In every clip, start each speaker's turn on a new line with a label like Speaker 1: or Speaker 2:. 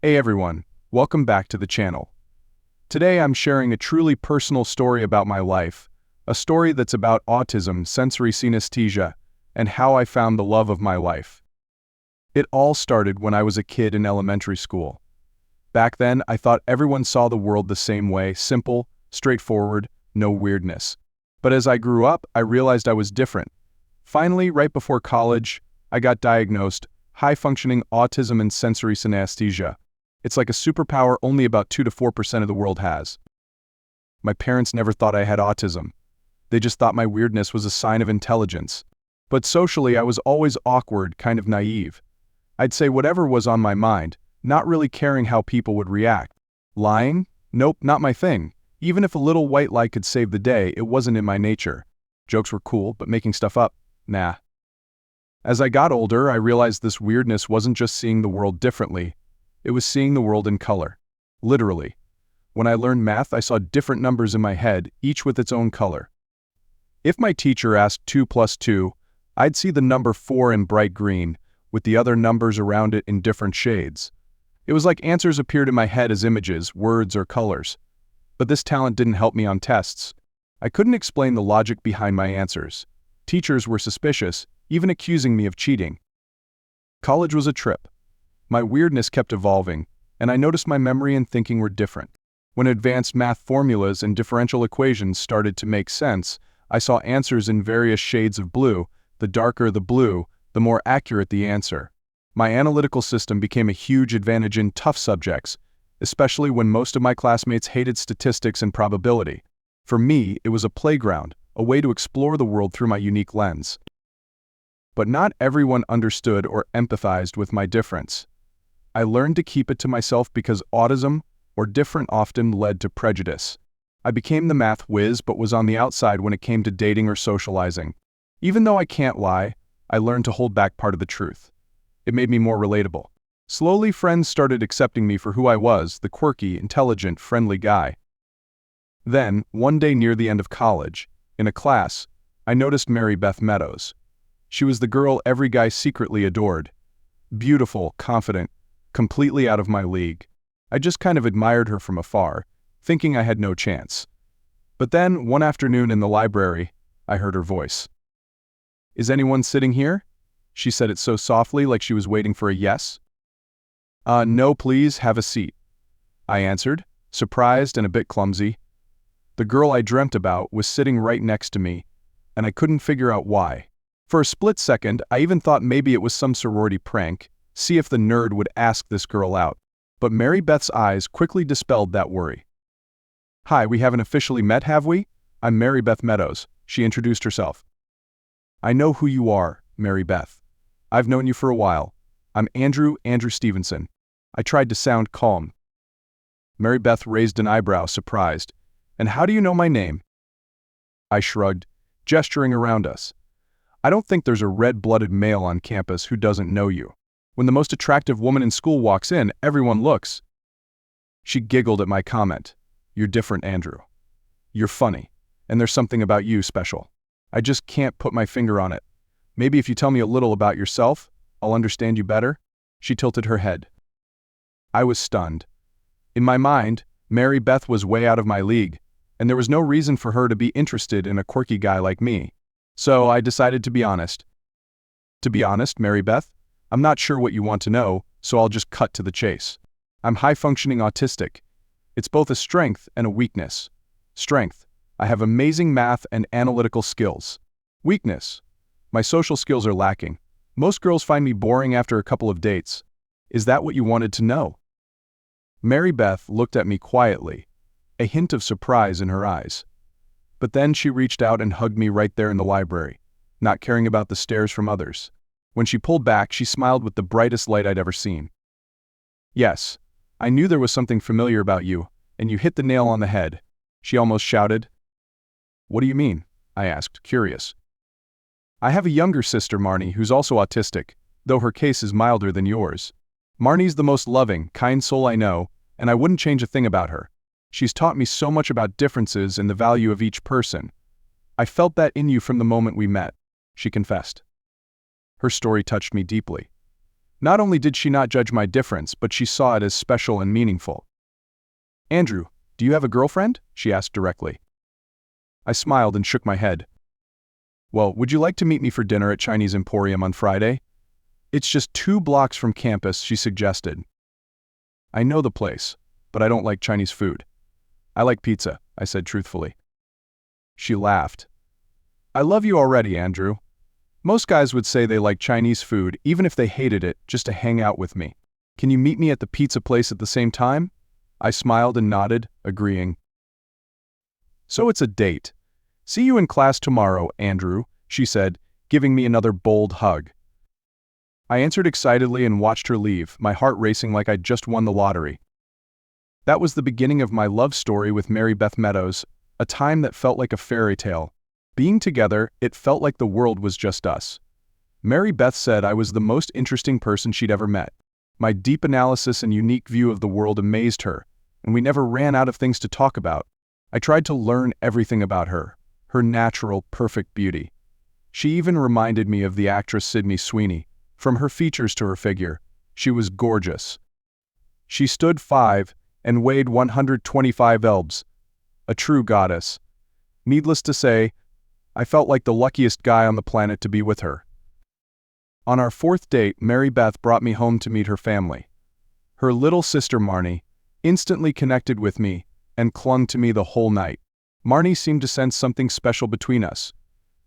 Speaker 1: Hey everyone, welcome back to the channel. Today I'm sharing a truly personal story about my life, a story that's about autism, sensory synesthesia, and how I found the love of my life. It all started when I was a kid in elementary school. Back then, I thought everyone saw the world the same way, simple, straightforward, no weirdness. But as I grew up, I realized I was different. Finally, right before college, I got diagnosed, high-functioning autism and sensory synesthesia. It's like a superpower only about 2 to 4% of the world has. My parents never thought I had autism. They just thought my weirdness was a sign of intelligence. But socially, I was always awkward, kind of naive. I'd say whatever was on my mind, not really caring how people would react. Lying? Nope, not my thing. Even if a little white lie could save the day, it wasn't in my nature. Jokes were cool, but making stuff up? Nah. As I got older, I realized this weirdness wasn't just seeing the world differently. It was seeing the world in color. Literally. When I learned math, I saw different numbers in my head, each with its own color. If my teacher asked 2 plus 2, I'd see the number 4 in bright green, with the other numbers around it in different shades. It was like answers appeared in my head as images, words, or colors. But this talent didn't help me on tests. I couldn't explain the logic behind my answers. Teachers were suspicious, even accusing me of cheating. College was a trip. My weirdness kept evolving, and I noticed my memory and thinking were different. When advanced math formulas and differential equations started to make sense, I saw answers in various shades of blue. The darker the blue, the more accurate the answer. My analytical system became a huge advantage in tough subjects, especially when most of my classmates hated statistics and probability. For me, it was a playground, a way to explore the world through my unique lens. But not everyone understood or empathized with my difference. I learned to keep it to myself because autism, or different, often led to prejudice. I became the math whiz but was on the outside when it came to dating or socializing. Even though I can't lie, I learned to hold back part of the truth. It made me more relatable. Slowly, friends started accepting me for who I was, the quirky, intelligent, friendly guy. Then, one day near the end of college, in a class, I noticed Mary Beth Meadows. She was the girl every guy secretly adored. Beautiful, confident, completely out of my league. I just kind of admired her from afar, thinking I had no chance. But then, one afternoon in the library, I heard her voice. "Is anyone sitting here?" She said it so softly, like she was waiting for a yes. No, please, have a seat," I answered, surprised and a bit clumsy. The girl I dreamt about was sitting right next to me, and I couldn't figure out why. For a split second, I even thought maybe it was some sorority prank, see if the nerd would ask this girl out. But Mary Beth's eyes quickly dispelled that worry. "Hi, we haven't officially met, have we? I'm Mary Beth Meadows," she introduced herself. "I know who you are, Mary Beth. I've known you for a while. I'm Andrew Stevenson." I tried to sound calm. Mary Beth raised an eyebrow, surprised. "And how do you know my name?" I shrugged, gesturing around us. "I don't think there's a red-blooded male on campus who doesn't know you. When the most attractive woman in school walks in, everyone looks." She giggled at my comment. "You're different, Andrew. You're funny, and there's something about you special. I just can't put my finger on it. Maybe if you tell me a little about yourself, I'll understand you better." She tilted her head. I was stunned. In my mind, Mary Beth was way out of my league, and there was no reason for her to be interested in a quirky guy like me. So I decided to be honest. "To be honest, Mary Beth, I'm not sure what you want to know, so I'll just cut to the chase. I'm high-functioning autistic. It's both a strength and a weakness. Strength: I have amazing math and analytical skills. Weakness: my social skills are lacking. Most girls find me boring after a couple of dates. Is that what you wanted to know?" Mary Beth looked at me quietly, a hint of surprise in her eyes. But then she reached out and hugged me right there in the library, not caring about the stares from others. When she pulled back, she smiled with the brightest light I'd ever seen. "Yes, I knew there was something familiar about you, and you hit the nail on the head," she almost shouted. "What do you mean?" I asked, curious. "I have a younger sister, Marnie, who's also autistic, though her case is milder than yours. Marnie's the most loving, kind soul I know, and I wouldn't change a thing about her. She's taught me so much about differences and the value of each person. I felt that in you from the moment we met," she confessed. Her story touched me deeply. Not only did she not judge my difference, but she saw it as special and meaningful. "Andrew, do you have a girlfriend?" she asked directly. I smiled and shook my head. "Well, would you like to meet me for dinner at Chinese Emporium on Friday? It's just 2 blocks from campus," she suggested. "I know the place, but I don't like Chinese food. I like pizza," I said truthfully. She laughed. "I love you already, Andrew. Most guys would say they like Chinese food even if they hated it just to hang out with me. Can you meet me at the pizza place at the same time?" I smiled and nodded, agreeing. "So it's a date. See you in class tomorrow, Andrew," she said, giving me another bold hug. I answered excitedly and watched her leave, my heart racing like I'd just won the lottery. That was the beginning of my love story with Mary Beth Meadows, a time that felt like a fairy tale. Being together, it felt like the world was just us. Mary Beth said I was the most interesting person she'd ever met. My deep analysis and unique view of the world amazed her, and we never ran out of things to talk about. I tried to learn everything about her natural, perfect beauty. She even reminded me of the actress Sydney Sweeney. From her features to her figure, she was gorgeous. She stood 5 and weighed 125 elbs, a true goddess. Needless to say, I felt like the luckiest guy on the planet to be with her. On our 4th date, Mary Beth brought me home to meet her family. Her little sister Marnie instantly connected with me and clung to me the whole night. Marnie seemed to sense something special between us.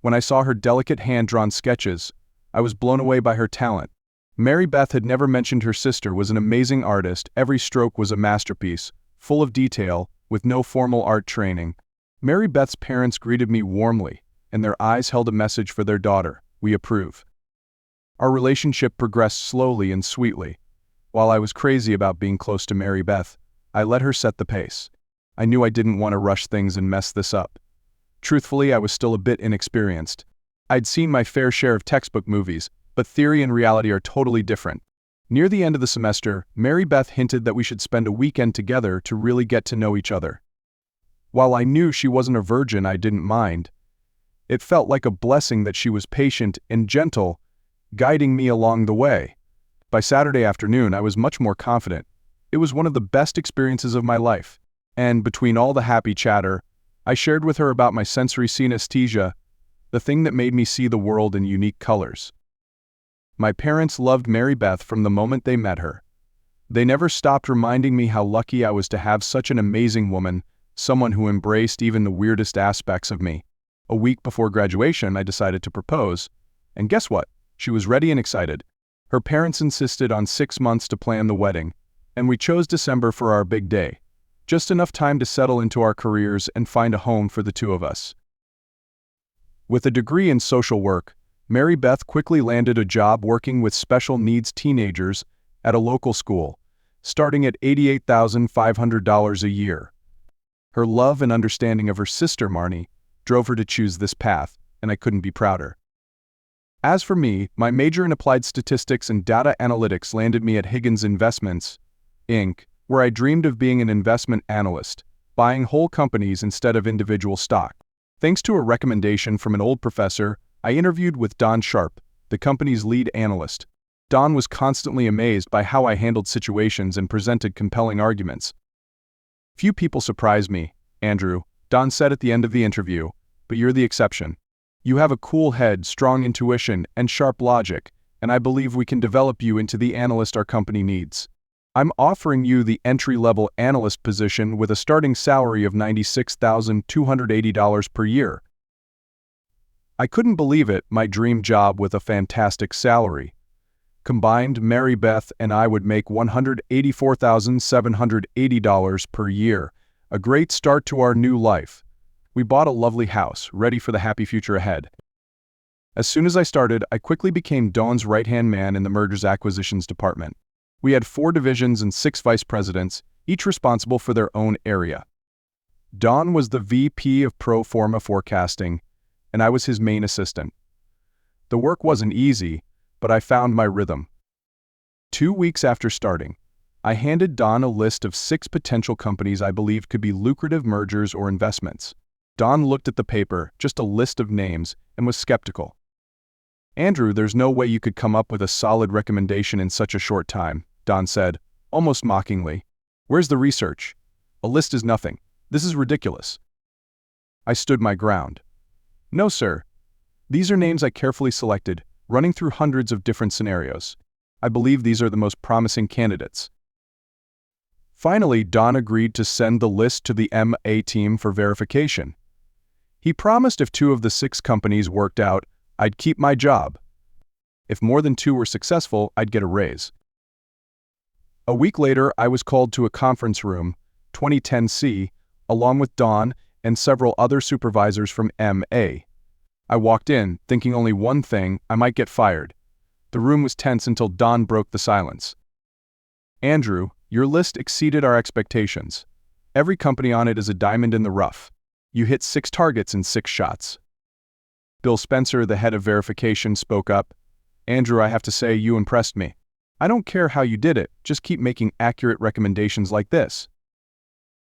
Speaker 1: When I saw her delicate hand-drawn sketches, I was blown away by her talent. Mary Beth had never mentioned her sister was an amazing artist. Every stroke was a masterpiece, full of detail, with no formal art training. Mary Beth's parents greeted me warmly, and their eyes held a message for their daughter: "We approve." Our relationship progressed slowly and sweetly. While I was crazy about being close to Mary Beth, I let her set the pace. I knew I didn't want to rush things and mess this up. Truthfully, I was still a bit inexperienced. I'd seen my fair share of textbook movies, but theory and reality are totally different. Near the end of the semester, Mary Beth hinted that we should spend a weekend together to really get to know each other. While I knew she wasn't a virgin, I didn't mind. It felt like a blessing that she was patient and gentle, guiding me along the way. By Saturday afternoon, I was much more confident. It was one of the best experiences of my life. And between all the happy chatter, I shared with her about my sensory synesthesia, the thing that made me see the world in unique colors. My parents loved Mary Beth from the moment they met her. They never stopped reminding me how lucky I was to have such an amazing woman, someone who embraced even the weirdest aspects of me. A week before graduation, I decided to propose. And guess what? She was ready and excited. Her parents insisted on 6 months to plan the wedding, and we chose December for our big day. Just enough time to settle into our careers and find a home for the two of us. With a degree in social work, Mary Beth quickly landed a job working with special needs teenagers at a local school, starting at $88,500 a year. Her love and understanding of her sister Marnie drove her to choose this path, and I couldn't be prouder. As for me, my major in applied statistics and data analytics landed me at Higgins Investments, Inc., where I dreamed of being an investment analyst, buying whole companies instead of individual stock. Thanks to a recommendation from an old professor, I interviewed with Don Sharp, the company's lead analyst. Don was constantly amazed by how I handled situations and presented compelling arguments. "Few people surprise me, Andrew," Don said at the end of the interview, "but you're the exception. You have a cool head, strong intuition, and sharp logic, and I believe we can develop you into the analyst our company needs. I'm offering you the entry-level analyst position with a starting salary of $96,280 per year." I couldn't believe it, my dream job with a fantastic salary. Combined, Mary Beth and I would make $184,780 per year, a great start to our new life. We bought a lovely house, ready for the happy future ahead. As soon as I started, I quickly became Don's right-hand man in the mergers acquisitions department. We had 4 divisions and 6 vice presidents, each responsible for their own area. Don was the VP of pro forma forecasting, and I was his main assistant. The work wasn't easy, but I found my rhythm. 2 weeks after starting, I handed Don a list of 6 potential companies I believed could be lucrative mergers or investments. Don looked at the paper, just a list of names, and was skeptical. "Andrew, there's no way you could come up with a solid recommendation in such a short time," Don said, almost mockingly. "Where's the research? A list is nothing. This is ridiculous." I stood my ground. "No, sir. These are names I carefully selected, running through hundreds of different scenarios. I believe these are the most promising candidates." Finally, Don agreed to send the list to the MA team for verification. He promised if 2 of the 6 companies worked out, I'd keep my job. If more than 2 were successful, I'd get a raise. A week later, I was called to a conference room, 2010C, along with Don and several other supervisors from MA. I walked in, thinking only one thing: I might get fired. The room was tense until Don broke the silence. "Andrew, your list exceeded our expectations. Every company on it is a diamond in the rough. You hit 6 targets in 6 shots." Bill Spencer, the head of verification, spoke up. "Andrew, I have to say you impressed me. I don't care how you did it, just keep making accurate recommendations like this."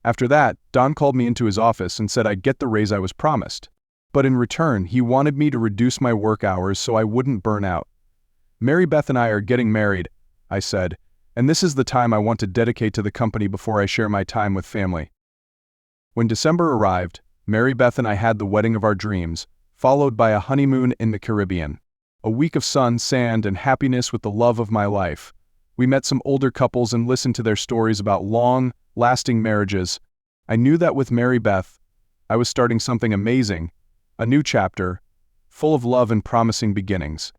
Speaker 1: After that, Don called me into his office and said I'd get the raise I was promised. But in return, he wanted me to reduce my work hours so I wouldn't burn out. "Mary Beth and I are getting married," I said, "and this is the time I want to dedicate to the company before I share my time with family." When December arrived, Mary Beth and I had the wedding of our dreams, followed by a honeymoon in the Caribbean. A week of sun, sand, and happiness with the love of my life. We met some older couples and listened to their stories about long, lasting marriages. I knew that with Mary Beth, I was starting something amazing, a new chapter, full of love and promising beginnings.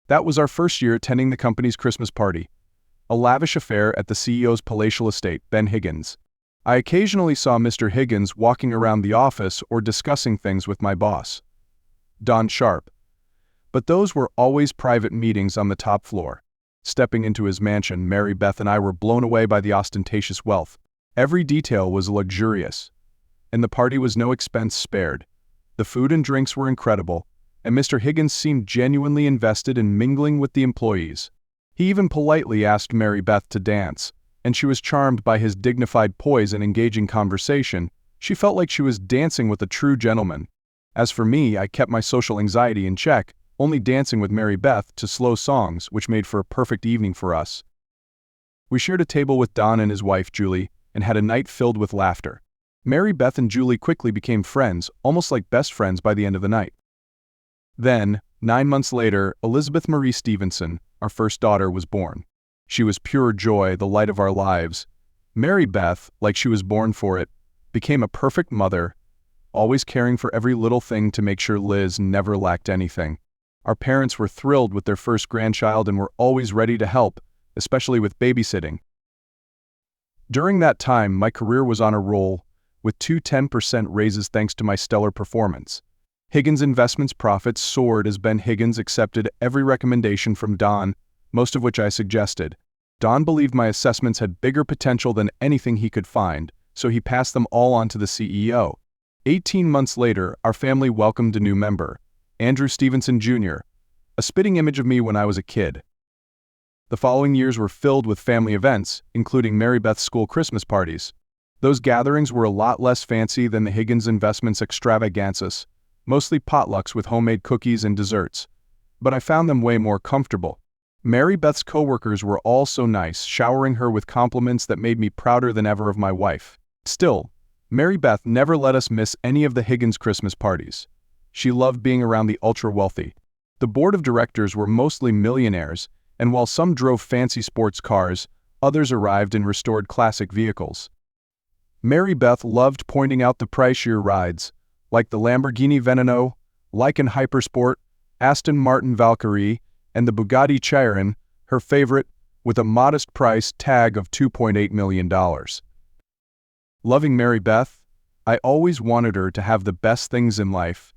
Speaker 1: That was our first year attending the company's Christmas party, a lavish affair at the CEO's palatial estate, Ben Higgins. I occasionally saw Mr. Higgins walking around the office or discussing things with my boss, Don Sharp. But those were always private meetings on the top floor. Stepping into his mansion, Mary Beth and I were blown away by the ostentatious wealth. Every detail was luxurious, and the party was no expense spared. The food and drinks were incredible, and Mr. Higgins seemed genuinely invested in mingling with the employees. He even politely asked Mary Beth to dance, and she was charmed by his dignified poise and engaging conversation. She felt like she was dancing with a true gentleman. As for me, I kept my social anxiety in check, only dancing with Mary Beth to slow songs, which made for a perfect evening for us. We shared a table with Don and his wife, Julie, and had a night filled with laughter. Mary Beth and Julie quickly became friends, almost like best friends by the end of the night. Then, 9 months later, Elizabeth Marie Stevenson, our first daughter, was born. She was pure joy, the light of our lives. Mary Beth, like she was born for it, became a perfect mother, always caring for every little thing to make sure Liz never lacked anything. Our parents were thrilled with their first grandchild and were always ready to help, especially with babysitting. During that time, my career was on a roll, with 2 10% raises thanks to my stellar performance. Higgins Investments' profits soared as Ben Higgins accepted every recommendation from Don, most of which I suggested. Don believed my assessments had bigger potential than anything he could find, so he passed them all on to the CEO. 18 months later, our family welcomed a new member, Andrew Stevenson Jr., a spitting image of me when I was a kid. The following years were filled with family events, including Mary Beth's school Christmas parties. Those gatherings were a lot less fancy than the Higgins Investments extravaganzas, mostly potlucks with homemade cookies and desserts. But I found them way more comfortable. Mary Beth's coworkers were all so nice, showering her with compliments that made me prouder than ever of my wife. Still, Mary Beth never let us miss any of the Higgins Christmas parties. She loved being around the ultra-wealthy. The board of directors were mostly millionaires, and while some drove fancy sports cars, others arrived in restored classic vehicles. Mary Beth loved pointing out the pricier rides, like the Lamborghini Veneno, Lykan Hypersport, Aston Martin Valkyrie, and the Bugatti Chiron, her favorite, with a modest price tag of $2.8 million. Loving Mary Beth, I always wanted her to have the best things in life,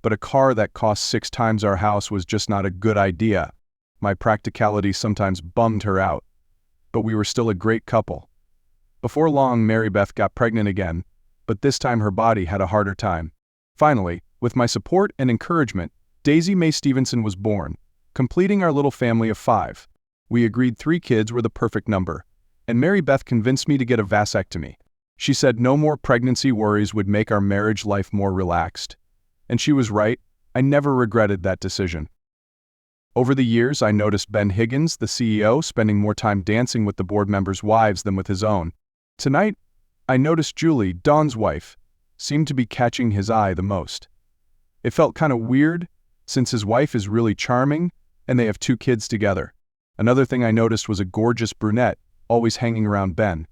Speaker 1: but a car that cost 6 times our house was just not a good idea. My practicality sometimes bummed her out, but we were still a great couple. Before long, Mary Beth got pregnant again, but this time her body had a harder time. Finally, with my support and encouragement, Daisy Mae Stevenson was born, completing our little family of 5. We agreed 3 kids were the perfect number, and Mary Beth convinced me to get a vasectomy. She said no more pregnancy worries would make our marriage life more relaxed. And she was right. I never regretted that decision. Over the years, I noticed Ben Higgins, the CEO, spending more time dancing with the board members' wives than with his own. Tonight, I noticed Julie, Don's wife, seemed to be catching his eye the most. It felt kind of weird, since his wife is really charming, and they have 2 kids together. Another thing I noticed was a gorgeous brunette, always hanging around Ben.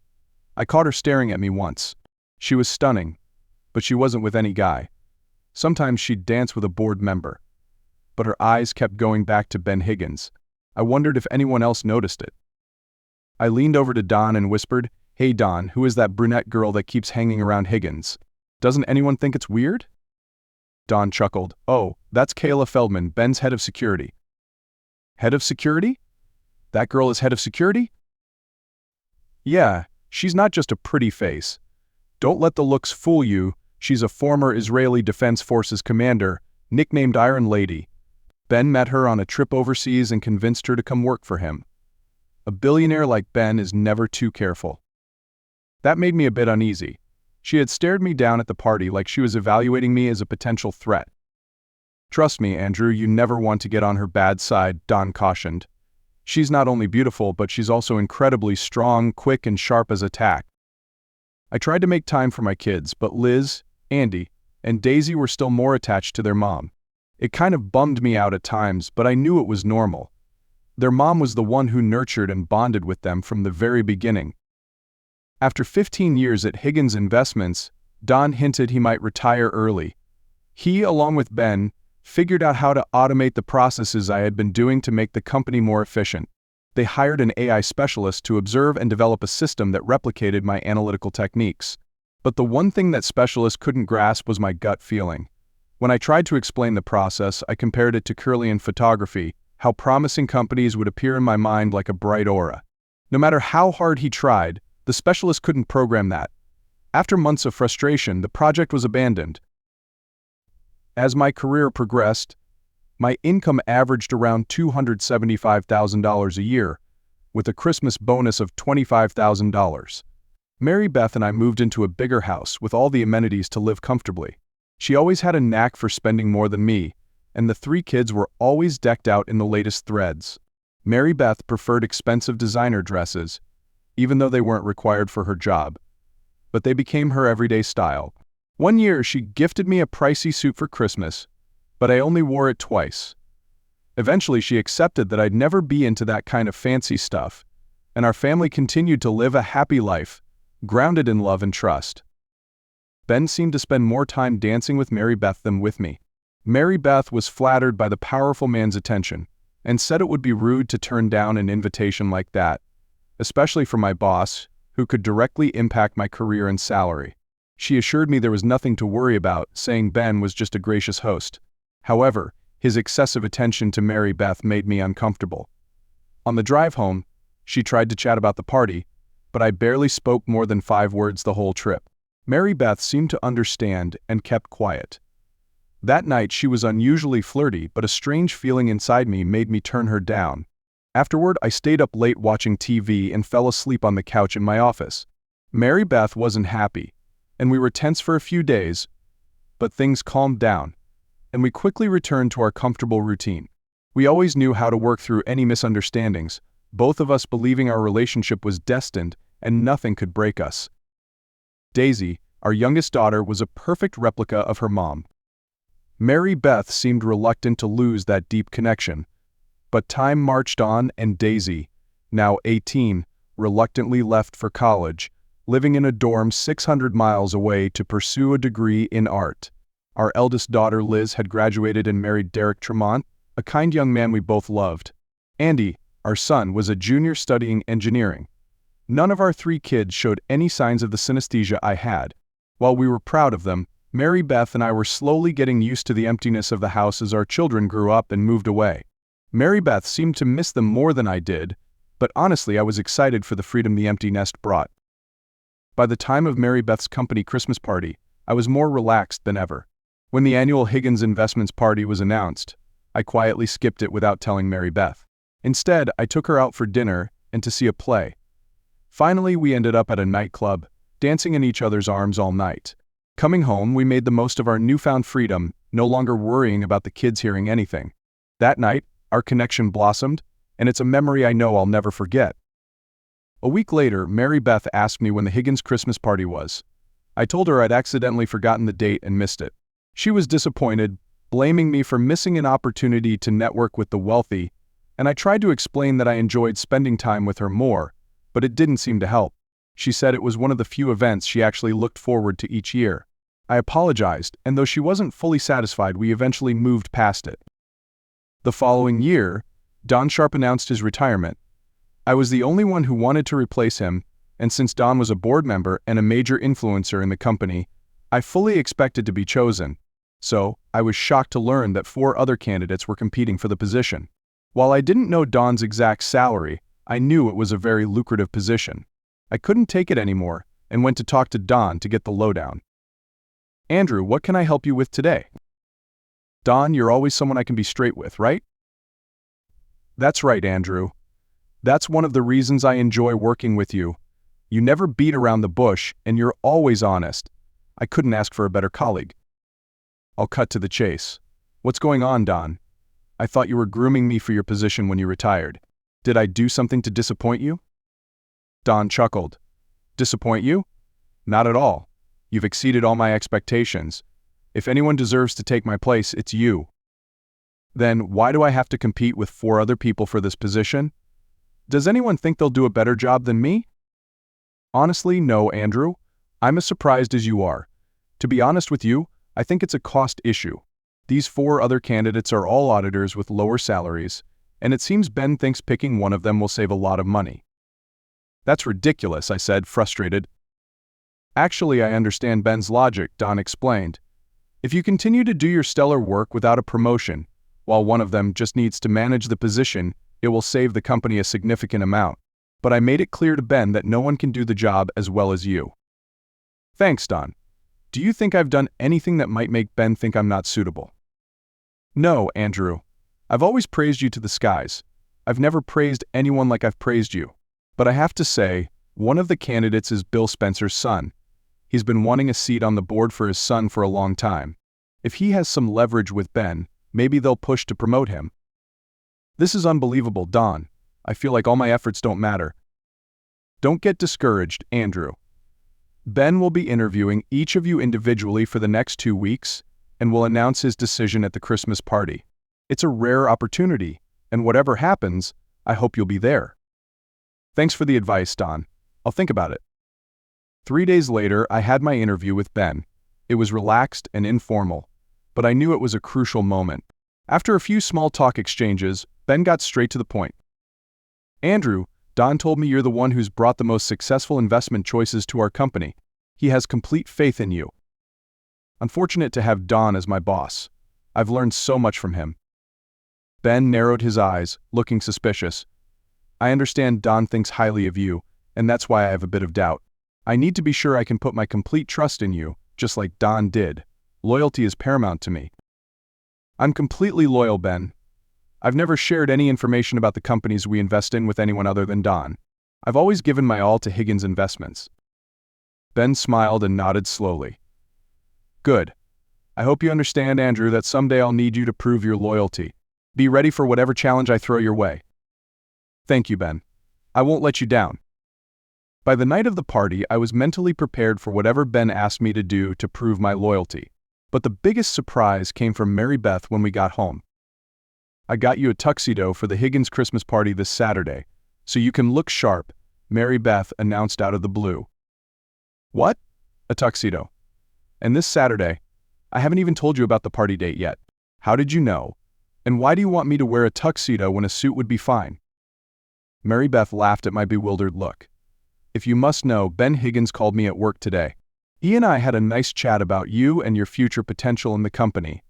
Speaker 1: I caught her staring at me once. She was stunning, but she wasn't with any guy. Sometimes she'd dance with a board member, but her eyes kept going back to Ben Higgins. I wondered if anyone else noticed it. I leaned over to Don and whispered, "Hey Don, who is that brunette girl that keeps hanging around Higgins? Doesn't anyone think it's weird?" Don chuckled. "Oh, that's Kayla Feldman, Ben's head of security." "Head of security? That girl is head of security?" "Yeah, she's not just a pretty face. Don't let the looks fool you. She's a former Israeli Defense Forces commander, nicknamed Iron Lady. Ben met her on a trip overseas and convinced her to come work for him. A billionaire like Ben is never too careful." That made me a bit uneasy. She had stared me down at the party like she was evaluating me as a potential threat. "Trust me, Andrew, you never want to get on her bad side," Don cautioned. "She's not only beautiful, but she's also incredibly strong, quick, and sharp as a tack." I tried to make time for my kids, but Liz, Andy, and Daisy were still more attached to their mom. It kind of bummed me out at times, but I knew it was normal. Their mom was the one who nurtured and bonded with them from the very beginning. After 15 years at Higgins Investments, Don hinted he might retire early. He, along with Ben, figured out how to automate the processes I had been doing to make the company more efficient. They hired an AI specialist to observe and develop a system that replicated my analytical techniques. But the one thing that specialist couldn't grasp was my gut feeling. When I tried to explain the process, I compared it to Kirlian photography, how promising companies would appear in my mind like a bright aura. No matter how hard he tried, the specialist couldn't program that. After months of frustration, the project was abandoned. As my career progressed, my income averaged around $275,000 a year, with a Christmas bonus of $25,000. Mary Beth and I moved into a bigger house with all the amenities to live comfortably. She always had a knack for spending more than me, and the 3 kids were always decked out in the latest threads. Mary Beth preferred expensive designer dresses, even though they weren't required for her job, but they became her everyday style. One year she gifted me a pricey suit for Christmas, but I only wore it twice. Eventually she accepted that I'd never be into that kind of fancy stuff, and our family continued to live a happy life, grounded in love and trust. Ben seemed to spend more time dancing with Mary Beth than with me. Mary Beth was flattered by the powerful man's attention, and said it would be rude to turn down an invitation like that, especially from my boss, who could directly impact my career and salary. She assured me there was nothing to worry about, saying Ben was just a gracious host. However, his excessive attention to Mary Beth made me uncomfortable. On the drive home, she tried to chat about the party, but I barely spoke more than 5 words the whole trip. Mary Beth seemed to understand and kept quiet. That night she was unusually flirty, but a strange feeling inside me made me turn her down. Afterward, I stayed up late watching TV and fell asleep on the couch in my office. Mary Beth wasn't happy, and we were tense for a few days, but things calmed down, and we quickly returned to our comfortable routine. We always knew how to work through any misunderstandings, both of us believing our relationship was destined and nothing could break us. Daisy, our youngest daughter, was a perfect replica of her mom. Mary Beth seemed reluctant to lose that deep connection, but time marched on and Daisy, now 18, reluctantly left for college, living in a dorm 600 miles away to pursue a degree in art. Our eldest daughter Liz had graduated and married Derek Tremont, a kind young man we both loved. Andy, our son, was a junior studying engineering. None of our 3 kids showed any signs of the synesthesia I had. While we were proud of them, Mary Beth and I were slowly getting used to the emptiness of the house as our children grew up and moved away. Mary Beth seemed to miss them more than I did, but honestly I was excited for the freedom the empty nest brought. By the time of Mary Beth's company Christmas party, I was more relaxed than ever. When the annual Higgins Investments party was announced, I quietly skipped it without telling Mary Beth. Instead, I took her out for dinner and to see a play. Finally, we ended up at a nightclub, dancing in each other's arms all night. Coming home, we made the most of our newfound freedom, no longer worrying about the kids hearing anything. That night, Our connection blossomed, and it's a memory I know I'll never forget. A week later, Mary Beth asked me when the Higgins Christmas party was. I told her I'd accidentally forgotten the date and missed it. She was disappointed, blaming me for missing an opportunity to network with the wealthy, and I tried to explain that I enjoyed spending time with her more, but it didn't seem to help. She said it was one of the few events she actually looked forward to each year. I apologized, and though she wasn't fully satisfied, we eventually moved past it. The following year, Don Sharp announced his retirement. I was the only one who wanted to replace him, and since Don was a board member and a major influencer in the company, I fully expected to be chosen. So, I was shocked to learn that 4 other candidates were competing for the position. While I didn't know Don's exact salary, I knew it was a very lucrative position. I couldn't take it anymore, and went to talk to Don to get the lowdown. "Andrew, what can I help you with today?" "Don, you're always someone I can be straight with, right?" "That's right, Andrew. That's one of the reasons I enjoy working with you. You never beat around the bush, and you're always honest. I couldn't ask for a better colleague." I'll cut to the chase. "What's going on, Don? I thought you were grooming me for your position when you retired. Did I do something to disappoint you?" Don chuckled. "Disappoint you? Not at all. You've exceeded all my expectations. If anyone deserves to take my place, it's you." "Then why do I have to compete with 4 other people for this position? Does anyone think they'll do a better job than me?" "Honestly, no, Andrew. I'm as surprised as you are. To be honest with you, I think it's a cost issue. These 4 other candidates are all auditors with lower salaries, and it seems Ben thinks picking one of them will save a lot of money." "That's ridiculous," I said, frustrated. "Actually, I understand Ben's logic," Don explained. "If you continue to do your stellar work without a promotion, while one of them just needs to manage the position, it will save the company a significant amount. But I made it clear to Ben that no one can do the job as well as you." "Thanks, Don. Do you think I've done anything that might make Ben think I'm not suitable?" "No, Andrew. I've always praised you to the skies. I've never praised anyone like I've praised you. But I have to say, one of the candidates is Bill Spencer's son. He's been wanting a seat on the board for his son for a long time. If he has some leverage with Ben, maybe they'll push to promote him." "This is unbelievable, Don. I feel like all my efforts don't matter." "Don't get discouraged, Andrew. Ben will be interviewing each of you individually for the next 2 weeks, and will announce his decision at the Christmas party. It's a rare opportunity, and whatever happens, I hope you'll be there." "Thanks for the advice, Don. I'll think about it." 3 days later, I had my interview with Ben. It was relaxed and informal, but I knew it was a crucial moment. After a few small talk exchanges, Ben got straight to the point. "Andrew, Don told me you're the one who's brought the most successful investment choices to our company. He has complete faith in you. Unfortunate to have Don as my boss. I've learned so much from him." Ben narrowed his eyes, looking suspicious. "I understand Don thinks highly of you, and that's why I have a bit of doubt. I need to be sure I can put my complete trust in you, just like Don did. Loyalty is paramount to me." "I'm completely loyal, Ben. I've never shared any information about the companies we invest in with anyone other than Don. I've always given my all to Higgins Investments." Ben smiled and nodded slowly. "Good. I hope you understand, Andrew, that someday I'll need you to prove your loyalty. Be ready for whatever challenge I throw your way." "Thank you, Ben. I won't let you down." By the night of the party, I was mentally prepared for whatever Ben asked me to do to prove my loyalty. But the biggest surprise came from Mary Beth when we got home. "I got you a tuxedo for the Higgins Christmas party this Saturday, so you can look sharp," Mary Beth announced out of the blue. "What? A tuxedo? And this Saturday? I haven't even told you about the party date yet. How did you know? And why do you want me to wear a tuxedo when a suit would be fine?" Mary Beth laughed at my bewildered look. "If you must know, Ben Higgins called me at work today. He and I had a nice chat about you and your future potential in the company.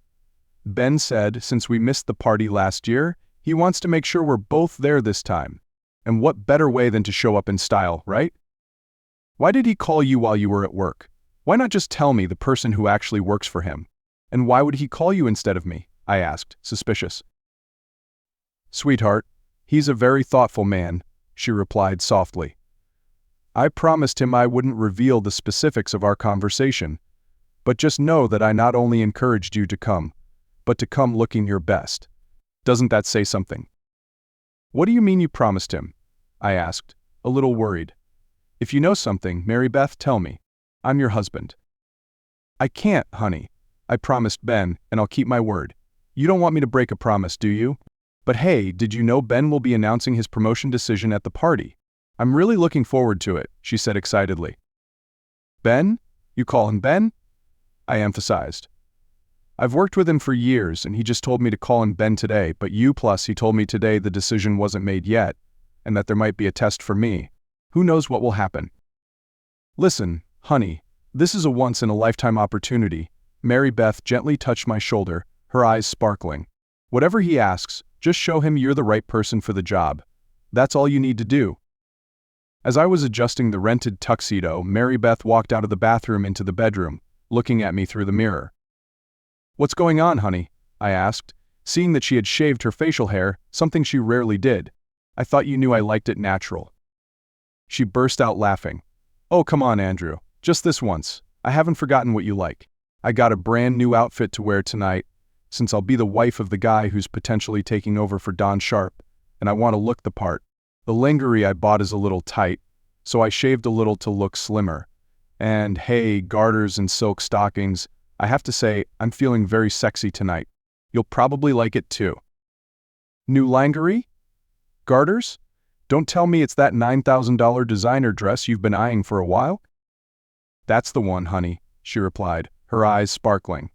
Speaker 1: Ben said, since we missed the party last year, he wants to make sure we're both there this time. And what better way than to show up in style, right?" "Why did he call you while you were at work? Why not just tell me, the person who actually works for him? And why would he call you instead of me?" I asked, suspicious. "Sweetheart, he's a very thoughtful man," she replied softly. "I promised him I wouldn't reveal the specifics of our conversation. But just know that I not only encouraged you to come, but to come looking your best." Doesn't that say something? What do you mean you promised him? I asked, a little worried. If you know something, Mary Beth, tell me. I'm your husband. I can't, honey. I promised Ben, and I'll keep my word. You don't want me to break a promise, do you? But hey, did you know Ben will be announcing his promotion decision at the party? I'm really looking forward to it, she said excitedly. Ben? You call him Ben? I emphasized. I've worked with him for years, and he just told me to call him Ben today, but plus he told me today the decision wasn't made yet, and that there might be a test for me. Who knows what will happen? Listen, honey, this is a once-in-a-lifetime opportunity. Mary Beth gently touched my shoulder, her eyes sparkling. Whatever he asks, just show him you're the right person for the job. That's all you need to do. As I was adjusting the rented tuxedo, Mary Beth walked out of the bathroom into the bedroom, looking at me through the mirror. What's going on, honey? I asked, seeing that she had shaved her facial hair, something she rarely did. I thought you knew I liked it natural. She burst out laughing. Oh, come on, Andrew. Just this once. I haven't forgotten what you like. I got a brand new outfit to wear tonight, since I'll be the wife of the guy who's potentially taking over for Don Sharp, and I want to look the part. The lingerie I bought is a little tight, so I shaved a little to look slimmer. And hey, garters and silk stockings, I have to say, I'm feeling very sexy tonight. You'll probably like it too. New lingerie? Garters? Don't tell me it's that $9,000 designer dress you've been eyeing for a while? That's the one, honey, she replied, her eyes sparkling.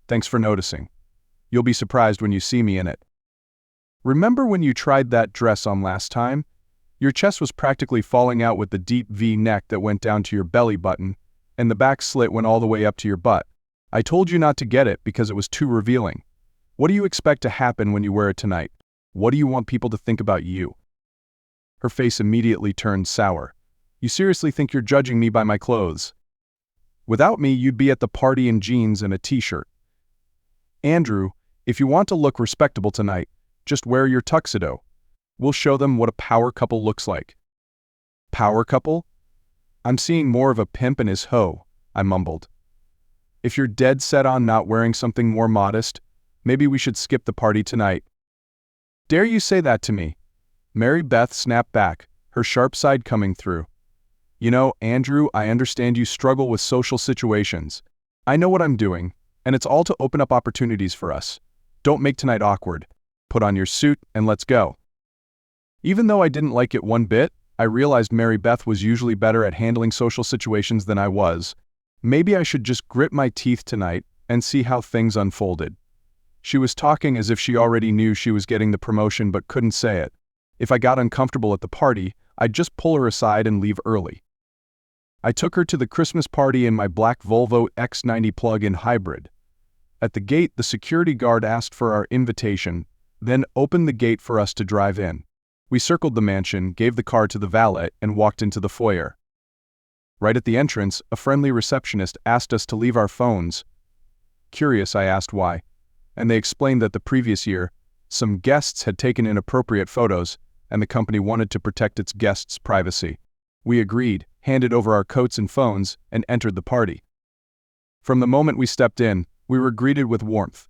Speaker 1: Thanks for noticing. You'll be surprised when you see me in it. Remember when you tried that dress on last time? Your chest was practically falling out with the deep V-neck that went down to your belly button, and the back slit went all the way up to your butt. I told you not to get it because it was too revealing. What do you expect to happen when you wear it tonight? What do you want people to think about you? Her face immediately turned sour. You seriously think you're judging me by my clothes? Without me, you'd be at the party in jeans and a t-shirt. Andrew, if you want to look respectable tonight, just wear your tuxedo. We'll show them what a power couple looks like. Power couple? I'm seeing more of a pimp and his hoe, I mumbled. If you're dead set on not wearing something more modest, maybe we should skip the party tonight. Dare you say that to me? Mary Beth snapped back, her sharp side coming through. You know, Andrew, I understand you struggle with social situations. I know what I'm doing, and it's all to open up opportunities for us. Don't make tonight awkward. Put on your suit and let's go. Even though I didn't like it one bit, I realized Mary Beth was usually better at handling social situations than I was. Maybe I should just grit my teeth tonight and see how things unfolded. She was talking as if she already knew she was getting the promotion but couldn't say it. If I got uncomfortable at the party, I'd just pull her aside and leave early. I took her to the Christmas party in my black Volvo X90 plug-in hybrid. At the gate, the security guard asked for our invitation, then opened the gate for us to drive in. We circled the mansion, gave the car to the valet, and walked into the foyer. Right at the entrance, a friendly receptionist asked us to leave our phones. Curious, I asked why, and they explained that the previous year, some guests had taken inappropriate photos, and the company wanted to protect its guests' privacy. We agreed, handed over our coats and phones, and entered the party. From the moment we stepped in, we were greeted with warmth.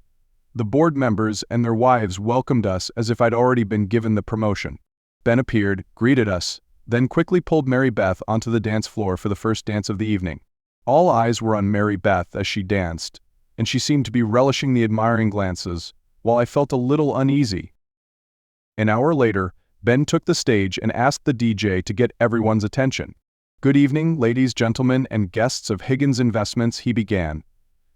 Speaker 1: The board members and their wives welcomed us as if I'd already been given the promotion. Ben appeared, greeted us, then quickly pulled Mary Beth onto the dance floor for the first dance of the evening. All eyes were on Mary Beth as she danced, and she seemed to be relishing the admiring glances, while I felt a little uneasy. An hour later, Ben took the stage and asked the DJ to get everyone's attention. Good evening, ladies, gentlemen, and guests of Higgins Investments, he began.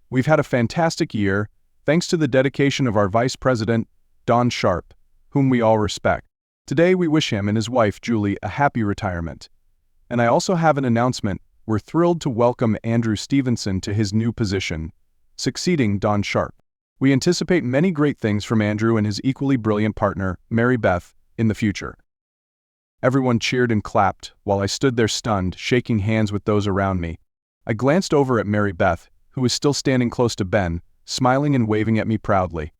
Speaker 1: We've had a fantastic year, thanks to the dedication of our Vice President, Don Sharp, whom we all respect. Today we wish him and his wife, Julie, a happy retirement. And I also have an announcement. We're thrilled to welcome Andrew Stevenson to his new position, succeeding Don Sharp. We anticipate many great things from Andrew and his equally brilliant partner, Mary Beth, in the future. Everyone cheered and clapped, while I stood there stunned, shaking hands with those around me. I glanced over at Mary Beth, who was still standing close to Ben, smiling and waving at me proudly.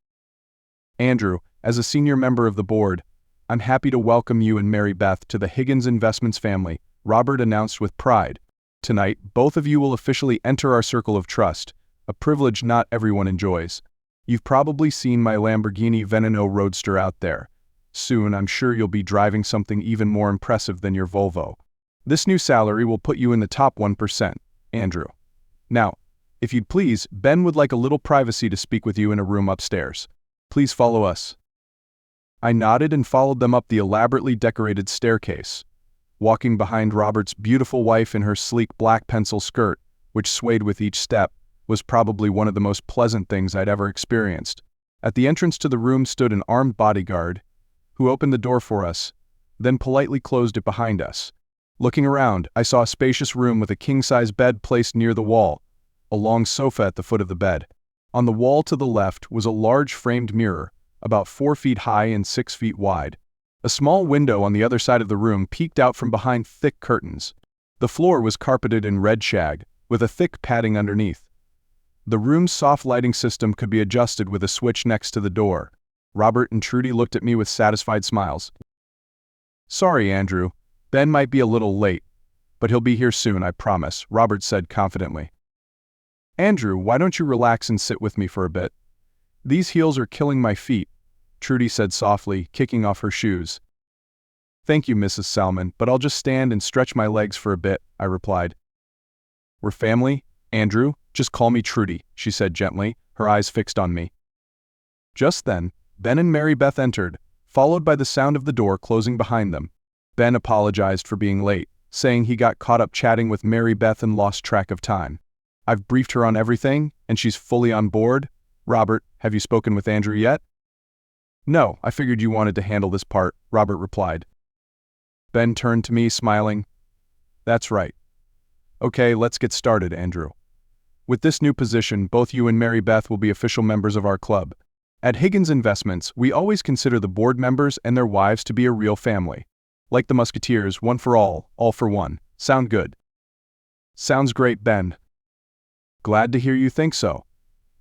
Speaker 1: Andrew, as a senior member of the board, I'm happy to welcome you and Mary Beth to the Higgins Investments family, Robert announced with pride. Tonight, both of you will officially enter our circle of trust, a privilege not everyone enjoys. You've probably seen my Lamborghini Veneno Roadster out there. Soon, I'm sure you'll be driving something even more impressive than your Volvo. This new salary will put you in the top 1%, Andrew. Now, if you'd please, Ben would like a little privacy to speak with you in a room upstairs. Please follow us." I nodded and followed them up the elaborately decorated staircase. Walking behind Robert's beautiful wife in her sleek black pencil skirt, which swayed with each step, was probably one of the most pleasant things I'd ever experienced. At the entrance to the room stood an armed bodyguard, who opened the door for us, then politely closed it behind us. Looking around, I saw a spacious room with a king-size bed placed near the wall, a long sofa at the foot of the bed. On the wall to the left was a large framed mirror, about 4 feet high and 6 feet wide. A small window on the other side of the room peeked out from behind thick curtains. The floor was carpeted in red shag, with a thick padding underneath. The room's soft lighting system could be adjusted with a switch next to the door. Robert and Trudy looked at me with satisfied smiles. "Sorry, Andrew. Ben might be a little late, but he'll be here soon, I promise," Robert said confidently. "Andrew, why don't you relax and sit with me for a bit? These heels are killing my feet," Trudy said softly, kicking off her shoes. "Thank you, Mrs. Salmon, but I'll just stand and stretch my legs for a bit," I replied. "We're family, Andrew. Just call me Trudy," she said gently, her eyes fixed on me. Just then, Ben and Mary Beth entered, followed by the sound of the door closing behind them. Ben apologized for being late, saying he got caught up chatting with Mary Beth and lost track of time. "I've briefed her on everything, and she's fully on board. Robert, have you spoken with Andrew yet?" "No, I figured you wanted to handle this part," Robert replied. Ben turned to me, smiling. "That's right. Okay, let's get started, Andrew. With this new position, both you and Mary Beth will be official members of our club. At Higgins Investments, we always consider the board members and their wives to be a real family. Like the Musketeers, one for all for one. Sound good?" "Sounds great, Ben." "Glad to hear you think so.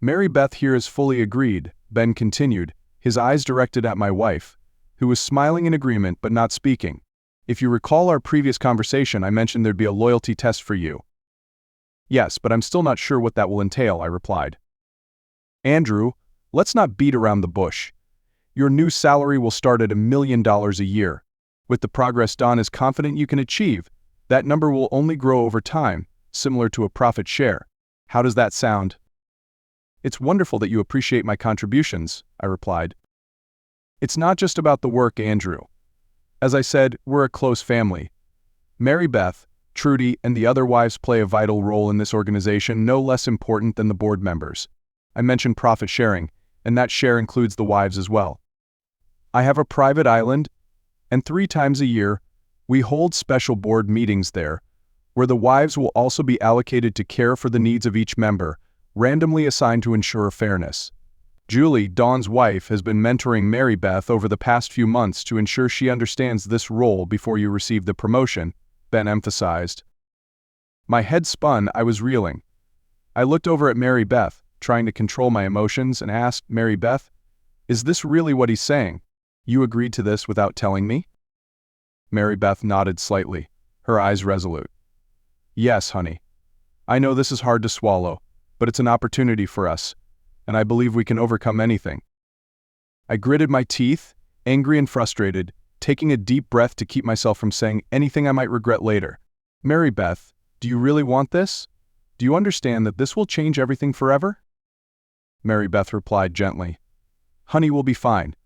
Speaker 1: Mary Beth here is fully agreed," Ben continued, his eyes directed at my wife, who was smiling in agreement but not speaking. "If you recall our previous conversation, I mentioned there'd be a loyalty test for you." "Yes, but I'm still not sure what that will entail," I replied. "Andrew, let's not beat around the bush. Your new salary will start at $1 million a year. With the progress Don is confident you can achieve, that number will only grow over time, similar to a profit share. How does that sound?" "It's wonderful that you appreciate my contributions," I replied. "It's not just about the work, Andrew. As I said, we're a close family. Mary Beth, Trudy, and the other wives play a vital role in this organization, no less important than the board members. I mentioned profit sharing, and that share includes the wives as well. I have a private island, and 3 times a year, we hold special board meetings there, where the wives will also be allocated to care for the needs of each member, randomly assigned to ensure fairness. Julie, Dawn's wife, has been mentoring Mary Beth over the past few months to ensure she understands this role before you receive the promotion," Ben emphasized. My head spun, I was reeling. I looked over at Mary Beth, trying to control my emotions, and asked, "Mary Beth, is this really what he's saying? You agreed to this without telling me?" Mary Beth nodded slightly, her eyes resolute. "Yes, honey. I know this is hard to swallow, but it's an opportunity for us, and I believe we can overcome anything." I gritted my teeth, angry and frustrated, taking a deep breath to keep myself from saying anything I might regret later. "Mary Beth, do you really want this? Do you understand that this will change everything forever?" Mary Beth replied gently, "Honey, we'll be fine.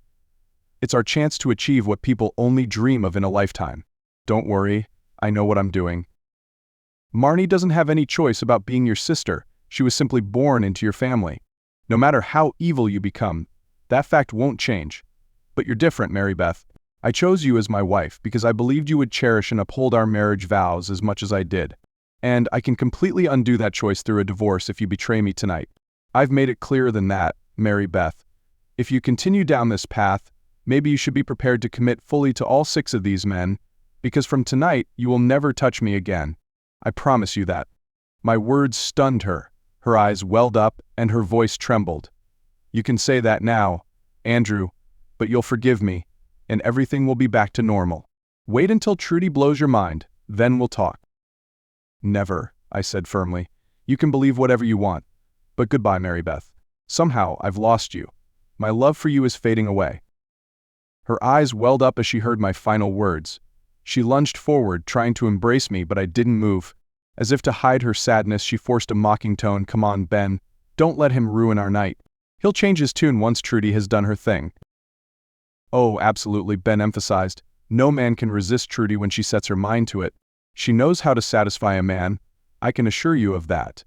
Speaker 1: It's our chance to achieve what people only dream of in a lifetime. Don't worry, I know what I'm doing. Marnie doesn't have any choice about being your sister. She was simply born into your family. No matter how evil you become, that fact won't change. But you're different, Mary Beth. I chose you as my wife because I believed you would cherish and uphold our marriage vows as much as I did. And I can completely undo that choice through a divorce if you betray me tonight. I've made it clearer than that, Mary Beth. If you continue down this path, maybe you should be prepared to commit fully to all 6 of these men, because from tonight you will never touch me again. I promise you that." My words stunned her. Her eyes welled up and her voice trembled. "You can say that now, Andrew, but you'll forgive me, and everything will be back to normal. Wait until Trudy blows your mind, then we'll talk." "Never," I said firmly. "You can believe whatever you want, but goodbye, Mary Beth." Somehow, I've lost you. My love for you is fading away." Her eyes welled up as she heard my final words. She lunged forward, trying to embrace me, but I didn't move. As if to hide her sadness, she forced a mocking tone. "Come on, Ben. Don't let him ruin our night. He'll change his tune once Trudy has done her thing." "Oh, absolutely," Ben emphasized. "No man can resist Trudy when she sets her mind to it. She knows how to satisfy a man. I can assure you of that."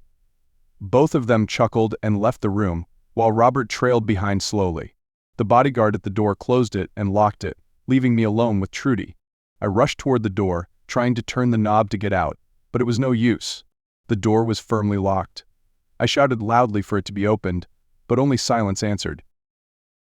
Speaker 1: Both of them chuckled and left the room, while Robert trailed behind slowly. The bodyguard at the door closed it and locked it, leaving me alone with Trudy. I rushed toward the door, trying to turn the knob to get out, but it was no use. The door was firmly locked. I shouted loudly for it to be opened, but only silence answered.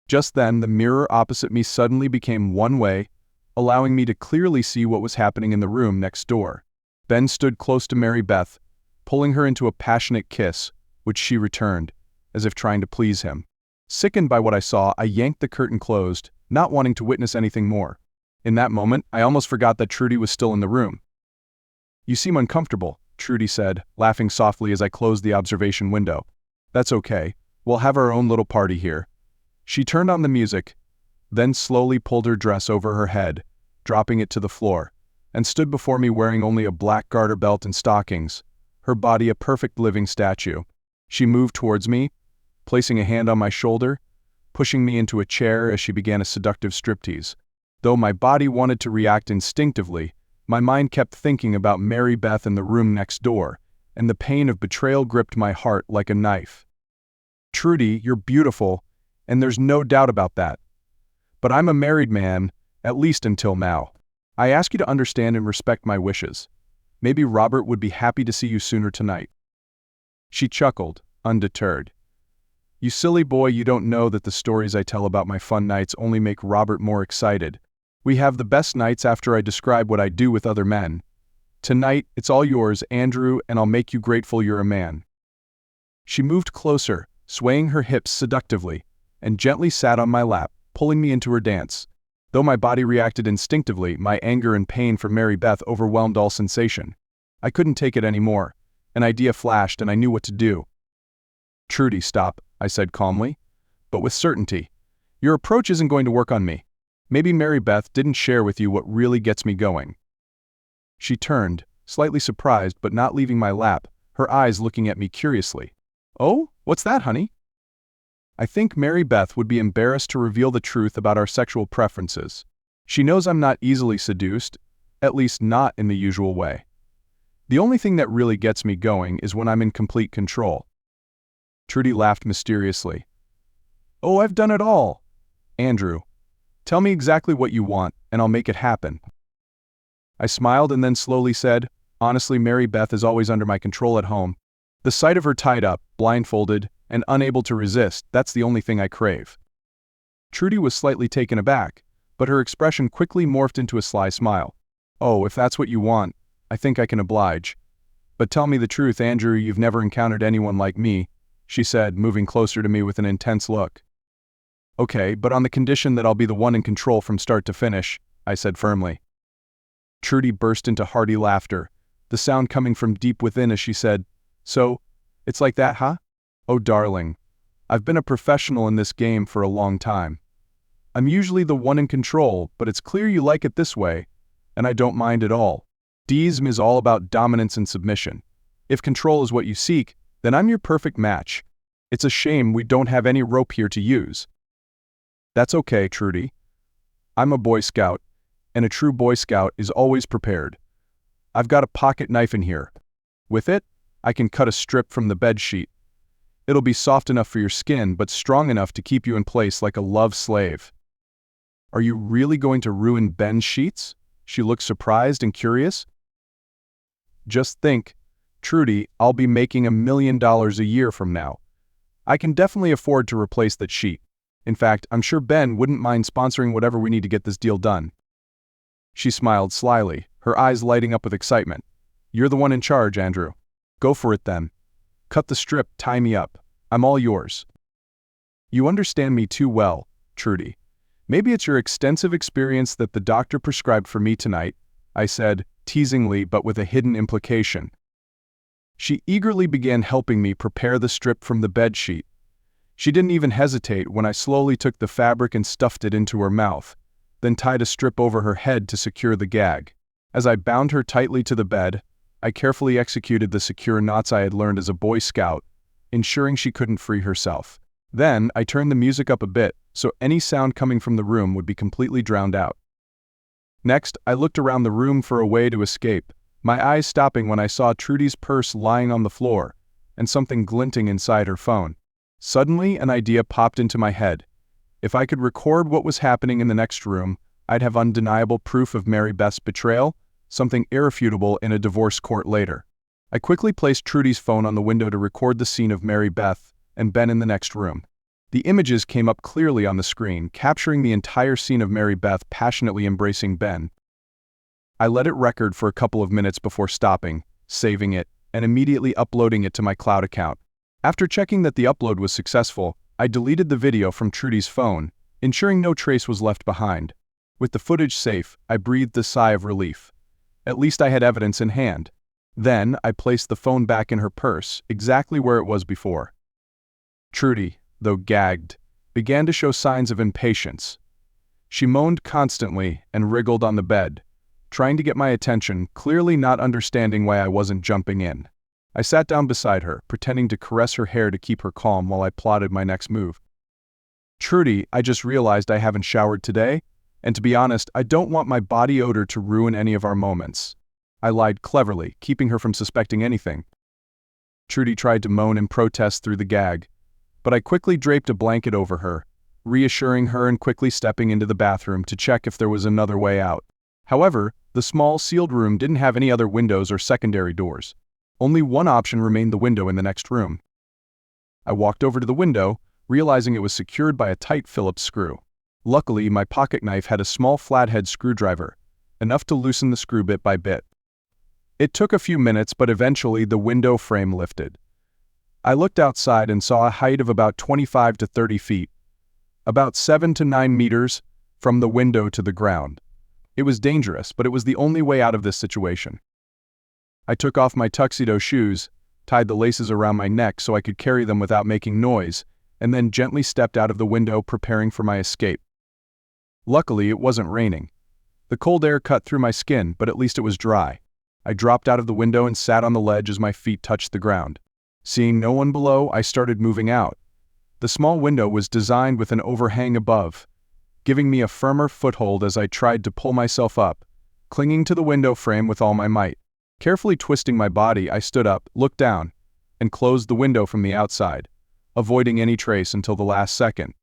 Speaker 1: Just then, the mirror opposite me suddenly became one way, allowing me to clearly see what was happening in the room next door. Ben stood close to Mary Beth, pulling her into a passionate kiss, which she returned, as if trying to please him. Sickened by what I saw, I yanked the curtain closed, not wanting to witness anything more. In that moment, I almost forgot that Trudy was still in the room. "You seem uncomfortable," Trudy said, laughing softly as I closed the observation window. "That's okay. We'll have our own little party here." She turned on the music, then slowly pulled her dress over her head, dropping it to the floor, and stood before me wearing only a black garter belt and stockings, her body a perfect living statue. She moved towards me, placing a hand on my shoulder, pushing me into a chair as she began a seductive striptease. Though my body wanted to react instinctively, my mind kept thinking about Mary Beth in the room next door, and the pain of betrayal gripped my heart like a knife. "Trudy, you're beautiful, and there's no doubt about that. But I'm a married man, at least until now. I ask you to understand and respect my wishes. Maybe Robert would be happy to see you sooner tonight." She chuckled, undeterred. "You silly boy, you don't know that the stories I tell about my fun nights only make Robert more excited. We have the best nights after I describe what I do with other men. Tonight, it's all yours, Andrew, and I'll make you grateful you're a man." She moved closer, swaying her hips seductively, and gently sat on my lap, pulling me into her dance. Though my body reacted instinctively, my anger and pain for Mary Beth overwhelmed all sensation. I couldn't take it anymore. An idea flashed and I knew what to do. "Trudy, stop," I said calmly, but with certainty. "Your approach isn't going to work on me. Maybe Mary Beth didn't share with you what really gets me going." She turned, slightly surprised but not leaving my lap, her eyes looking at me curiously. "Oh, what's that, honey?" I think Mary Beth would be embarrassed to reveal the truth about our sexual preferences. She knows I'm not easily seduced, at least not in the usual way. The only thing that really gets me going is when I'm in complete control. Trudy laughed mysteriously. "Oh, I've done it all. Andrew, tell me exactly what you want, and I'll make it happen." I smiled and then slowly said, "Honestly, Mary Beth is always under my control at home. The sight of her tied up, blindfolded, and unable to resist, that's the only thing I crave." Trudy was slightly taken aback, but her expression quickly morphed into a sly smile. "Oh, if that's what you want, I think I can oblige. But tell me the truth, Andrew, you've never encountered anyone like me," she said, moving closer to me with an intense look. "Okay, but on the condition that I'll be the one in control from start to finish," I said firmly. Trudy burst into hearty laughter, the sound coming from deep within as she said, "So, it's like that, huh? Oh, darling, I've been a professional in this game for a long time. I'm usually the one in control, but it's clear you like it this way, and I don't mind at all. Deism is all about dominance and submission. If control is what you seek, then I'm your perfect match. It's a shame we don't have any rope here to use." "That's okay, Trudy. I'm a Boy Scout, and a true Boy Scout is always prepared. I've got a pocket knife in here. With it, I can cut a strip from the bed sheet. It'll be soft enough for your skin, but strong enough to keep you in place like a love slave." "Are you really going to ruin Ben's sheets?" She looked surprised and curious. "Just think, Trudy, I'll be making $1 million a year from now. I can definitely afford to replace that sheet. In fact, I'm sure Ben wouldn't mind sponsoring whatever we need to get this deal done." She smiled slyly, her eyes lighting up with excitement. "You're the one in charge, Andrew. Go for it then. Cut the strip, tie me up. I'm all yours." "You understand me too well, Trudy. Maybe it's your extensive experience that the doctor prescribed for me tonight," I said, teasingly but with a hidden implication. She eagerly began helping me prepare the strip from the bed sheet. She didn't even hesitate when I slowly took the fabric and stuffed it into her mouth, then tied a strip over her head to secure the gag. As I bound her tightly to the bed, I carefully executed the secure knots I had learned as a Boy Scout, ensuring she couldn't free herself. Then, I turned the music up a bit so any sound coming from the room would be completely drowned out. Next, I looked around the room for a way to escape, my eyes stopping when I saw Trudy's purse lying on the floor and something glinting inside her phone. Suddenly, an idea popped into my head. If I could record what was happening in the next room, I'd have undeniable proof of Mary Beth's betrayal, something irrefutable in a divorce court later. I quickly placed Trudy's phone on the window to record the scene of Mary Beth and Ben in the next room. The images came up clearly on the screen, capturing the entire scene of Mary Beth passionately embracing Ben. I let it record for a couple of minutes before stopping, saving it, and immediately uploading it to my cloud account. After checking that the upload was successful, I deleted the video from Trudy's phone, ensuring no trace was left behind. With the footage safe, I breathed a sigh of relief. At least I had evidence in hand. Then, I placed the phone back in her purse, exactly where it was before. Trudy, though gagged, began to show signs of impatience. She moaned constantly and wriggled on the bed, trying to get my attention, clearly not understanding why I wasn't jumping in. I sat down beside her, pretending to caress her hair to keep her calm while I plotted my next move. Trudy, I just realized I haven't showered today, and to be honest, I don't want my body odor to ruin any of our moments. I lied cleverly, keeping her from suspecting anything. Trudy tried to moan in protest through the gag, but I quickly draped a blanket over her, reassuring her and quickly stepping into the bathroom to check if there was another way out. However, the small, sealed room didn't have any other windows or secondary doors. Only one option remained: the window in the next room. I walked over to the window, realizing it was secured by a tight Phillips screw. Luckily, my pocket knife had a small flathead screwdriver, enough to loosen the screw bit by bit. It took a few minutes, but eventually the window frame lifted. I looked outside and saw a height of about 25 to 30 feet, about 7 to 9 meters from the window to the ground. It was dangerous, but it was the only way out of this situation. I took off my tuxedo shoes, tied the laces around my neck so I could carry them without making noise, and then gently stepped out of the window, preparing for my escape. Luckily, it wasn't raining. The cold air cut through my skin, but at least it was dry. I dropped out of the window and sat on the ledge as my feet touched the ground. Seeing no one below, I started moving out. The small window was designed with an overhang above, giving me a firmer foothold as I tried to pull myself up, clinging to the window frame with all my might. Carefully twisting my body, I stood up, looked down, and closed the window from the outside, avoiding any trace until the last second.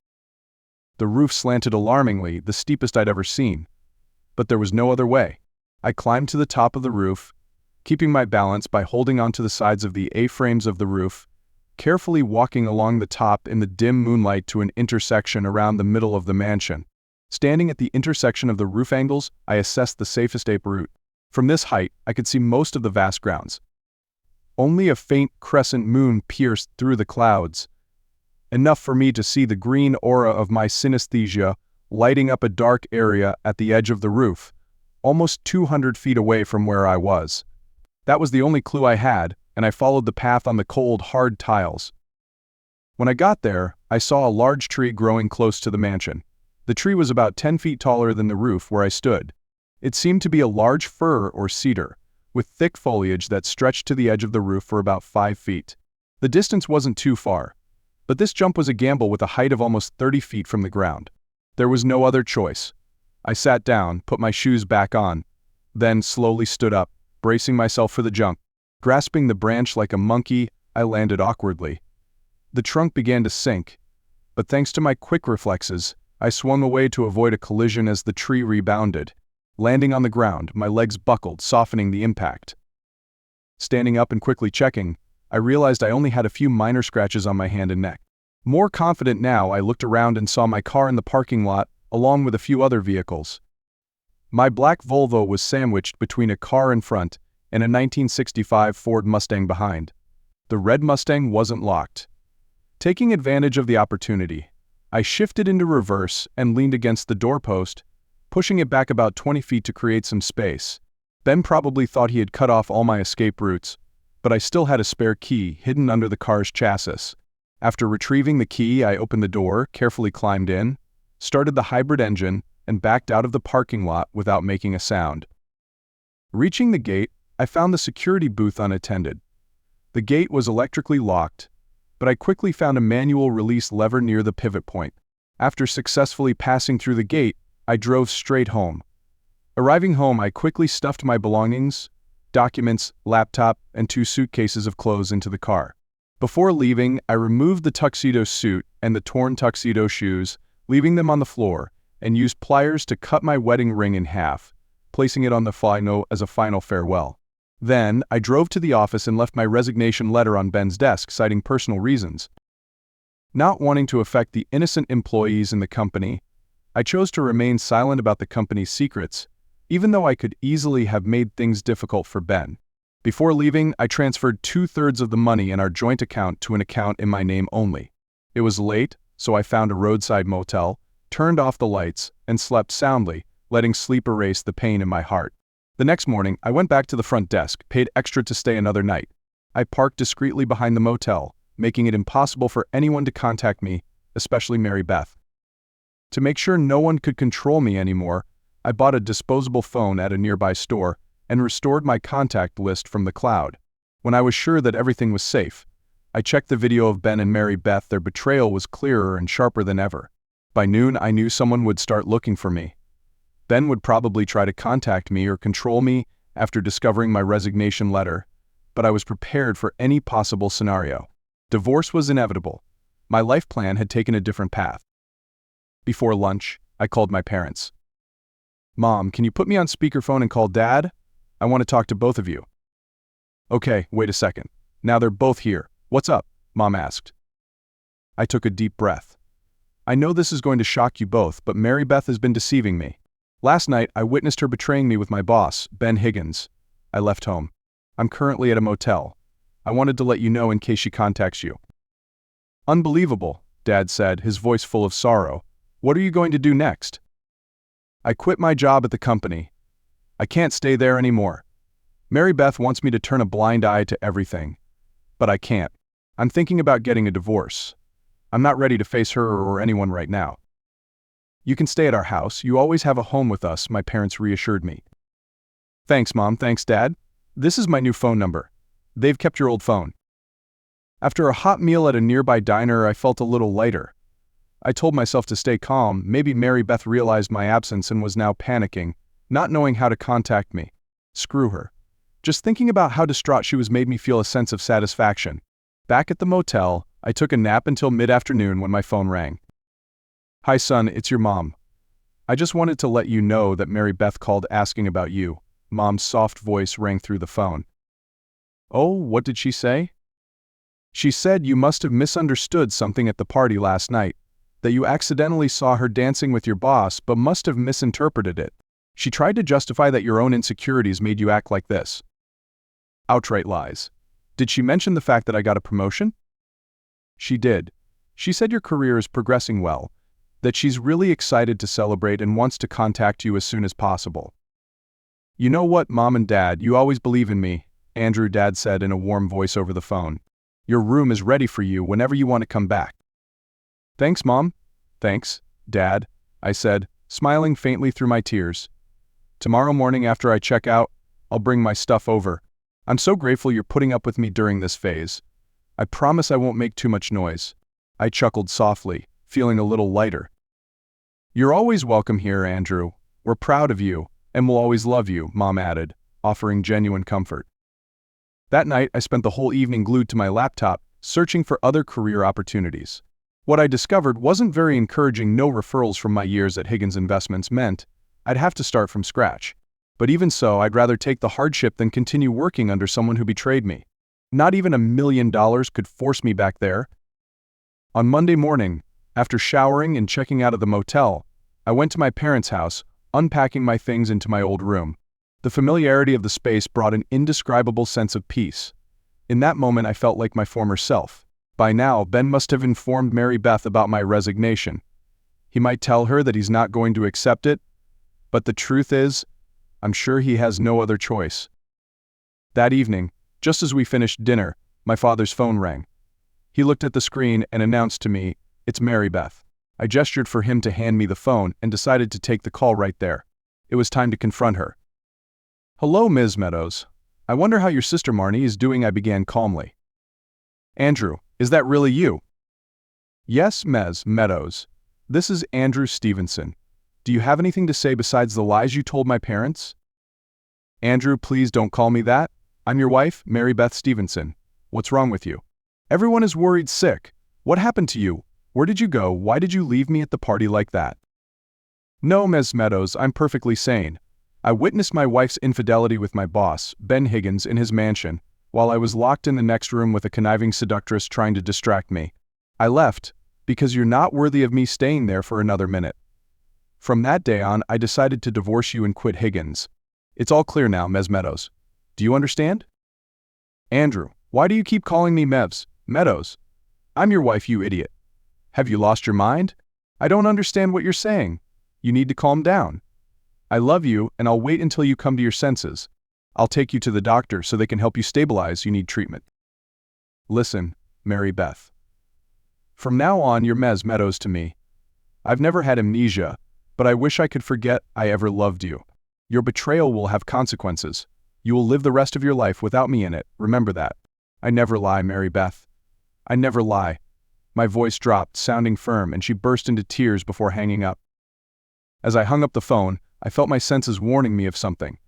Speaker 1: The roof slanted alarmingly, the steepest I'd ever seen. But there was no other way. I climbed to the top of the roof, keeping my balance by holding onto the sides of the A-frames of the roof, carefully walking along the top in the dim moonlight to an intersection around the middle of the mansion. Standing at the intersection of the roof angles, I assessed the safest escape route. From this height, I could see most of the vast grounds. Only a faint crescent moon pierced through the clouds, enough for me to see the green aura of my synesthesia lighting up a dark area at the edge of the roof, almost 200 feet away from where I was. That was the only clue I had, and I followed the path on the cold, hard tiles. When I got there, I saw a large tree growing close to the mansion. The tree was about 10 feet taller than the roof where I stood. It seemed to be a large fir or cedar, with thick foliage that stretched to the edge of the roof for about 5 feet. The distance wasn't too far, but this jump was a gamble with a height of almost 30 feet from the ground. There was no other choice. I sat down, put my shoes back on, then slowly stood up, bracing myself for the jump. Grasping the branch like a monkey, I landed awkwardly. The trunk began to sink, but thanks to my quick reflexes, I swung away to avoid a collision as the tree rebounded. Landing on the ground, my legs buckled, softening the impact. Standing up and quickly checking, I realized I only had a few minor scratches on my hand and neck. More confident now, I looked around and saw my car in the parking lot, along with a few other vehicles. My black Volvo was sandwiched between a car in front and a 1965 Ford Mustang behind. The red Mustang wasn't locked. Taking advantage of the opportunity, I shifted into reverse and leaned against the doorpost, pushing it back about 20 feet to create some space. Ben probably thought he had cut off all my escape routes, but I still had a spare key hidden under the car's chassis. After retrieving the key, I opened the door, carefully climbed in, started the hybrid engine, and backed out of the parking lot without making a sound. Reaching the gate, I found the security booth unattended. The gate was electrically locked, but I quickly found a manual release lever near the pivot point. After successfully passing through the gate, I drove straight home. Arriving home, I quickly stuffed my belongings, documents, laptop, and 2 suitcases of clothes into the car. Before leaving, I removed the tuxedo suit and the torn tuxedo shoes, leaving them on the floor, and used pliers to cut my wedding ring in half, placing it on the final as a final farewell. Then, I drove to the office and left my resignation letter on Ben's desk, citing personal reasons. Not wanting to affect the innocent employees in the company, I chose to remain silent about the company's secrets, even though I could easily have made things difficult for Ben. Before leaving, I transferred 2/3 of the money in our joint account to an account in my name only. It was late, so I found a roadside motel, turned off the lights, and slept soundly, letting sleep erase the pain in my heart. The next morning, I went back to the front desk, paid extra to stay another night. I parked discreetly behind the motel, making it impossible for anyone to contact me, especially Mary Beth. To make sure no one could control me anymore, I bought a disposable phone at a nearby store and restored my contact list from the cloud. When I was sure that everything was safe, I checked the video of Ben and Mary Beth. Their betrayal was clearer and sharper than ever. By noon, I knew someone would start looking for me. Ben would probably try to contact me or control me after discovering my resignation letter, but I was prepared for any possible scenario. Divorce was inevitable. My life plan had taken a different path. Before lunch, I called my parents. "Mom, can you put me on speakerphone and call Dad? I want to talk to both of you." "Okay, wait a second. Now they're both here. What's up?" Mom asked. I took a deep breath. "I know this is going to shock you both, but Mary Beth has been deceiving me. Last night, I witnessed her betraying me with my boss, Ben Higgins. I left home. I'm currently at a motel. I wanted to let you know in case she contacts you." "Unbelievable," Dad said, his voice full of sorrow. "What are you going to do next?" "I quit my job at the company. I can't stay there anymore. Mary Beth wants me to turn a blind eye to everything. But I can't. I'm thinking about getting a divorce. I'm not ready to face her or anyone right now." "You can stay at our house. You always have a home with us," my parents reassured me. "Thanks, Mom. Thanks, Dad. This is my new phone number. They've kept your old phone." After a hot meal at a nearby diner, I felt a little lighter. I told myself to stay calm. Maybe Mary Beth realized my absence and was now panicking, not knowing how to contact me. Screw her. Just thinking about how distraught she was made me feel a sense of satisfaction. Back at the motel, I took a nap until mid-afternoon when my phone rang. "Hi son, it's your mom. I just wanted to let you know that Mary Beth called asking about you." Mom's soft voice rang through the phone. "Oh, what did she say?" "She said you must have misunderstood something at the party last night, that you accidentally saw her dancing with your boss but must have misinterpreted it. She tried to justify that your own insecurities made you act like this." Outright lies. "Did she mention the fact that I got a promotion?" "She did. She said your career is progressing well, that she's really excited to celebrate and wants to contact you as soon as possible." "You know what, Mom and Dad, you always believe in me," Andrew, Dad said in a warm voice over the phone. "Your room is ready for you whenever you want to come back." "Thanks, Mom." "Thanks, Dad," I said, smiling faintly through my tears. "Tomorrow morning after I check out, I'll bring my stuff over. I'm so grateful you're putting up with me during this phase. I promise I won't make too much noise." I chuckled softly, feeling a little lighter. "You're always welcome here, Andrew. We're proud of you, and we'll always love you," Mom added, offering genuine comfort. That night, I spent the whole evening glued to my laptop, searching for other career opportunities. What I discovered wasn't very encouraging. No referrals from my years at Higgins Investments meant I'd have to start from scratch. But even so, I'd rather take the hardship than continue working under someone who betrayed me. Not even $1 million could force me back there. On Monday morning, after showering and checking out of the motel, I went to my parents' house, unpacking my things into my old room. The familiarity of the space brought an indescribable sense of peace. In that moment, I felt like my former self. By now, Ben must have informed Mary Beth about my resignation. He might tell her that he's not going to accept it, but the truth is, I'm sure he has no other choice. That evening, just as we finished dinner, my father's phone rang. He looked at the screen and announced to me, "It's Mary Beth." I gestured for him to hand me the phone and decided to take the call right there. It was time to confront her. "Hello, Ms. Meadows. I wonder how your sister Marnie is doing," I began calmly. "Andrew, is that really you?" "Yes, Ms. Meadows. This is Andrew Stevenson. Do you have anything to say besides the lies you told my parents?" "Andrew, please don't call me that. I'm your wife, Mary Beth Stevenson. What's wrong with you? Everyone is worried sick. What happened to you? Where did you go? Why did you leave me at the party like that?" "No, Ms. Meadows, I'm perfectly sane. I witnessed my wife's infidelity with my boss, Ben Higgins, in his mansion, while I was locked in the next room with a conniving seductress trying to distract me. I left, because you're not worthy of me staying there for another minute. From that day on, I decided to divorce you and quit Higgins. It's all clear now, Ms. Meadows. Do you understand?" "Andrew, why do you keep calling me Mevs, Meadows? I'm your wife, you idiot. Have you lost your mind? I don't understand what you're saying. You need to calm down. I love you, and I'll wait until you come to your senses. I'll take you to the doctor so they can help you stabilize. You need treatment." "Listen, Mary Beth. From now on, you're Ms. Meadows to me. I've never had amnesia, but I wish I could forget I ever loved you. Your betrayal will have consequences. You will live the rest of your life without me in it. Remember that. I never lie, Mary Beth. I never lie." My voice dropped, sounding firm, and she burst into tears before hanging up. As I hung up the phone, I felt my senses warning me of something.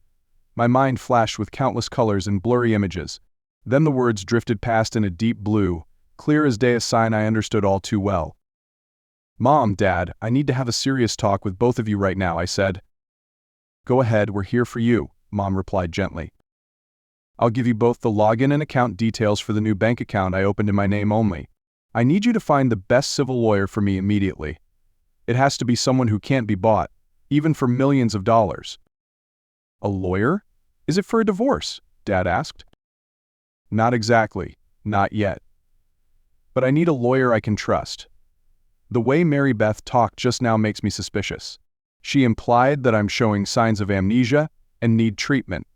Speaker 1: My mind flashed with countless colors and blurry images. Then the words drifted past in a deep blue, clear as day, a sign I understood all too well. "Mom, Dad, I need to have a serious talk with both of you right now," I said. "Go ahead, we're here for you," Mom replied gently. "I'll give you both the login and account details for the new bank account I opened in my name only. I need you to find the best civil lawyer for me immediately. It has to be someone who can't be bought, even for millions of dollars." "A lawyer? Is it for a divorce?" Dad asked. "Not exactly, not yet. But I need a lawyer I can trust. The way Mary Beth talked just now makes me suspicious. She implied that I'm showing signs of amnesia and need treatment.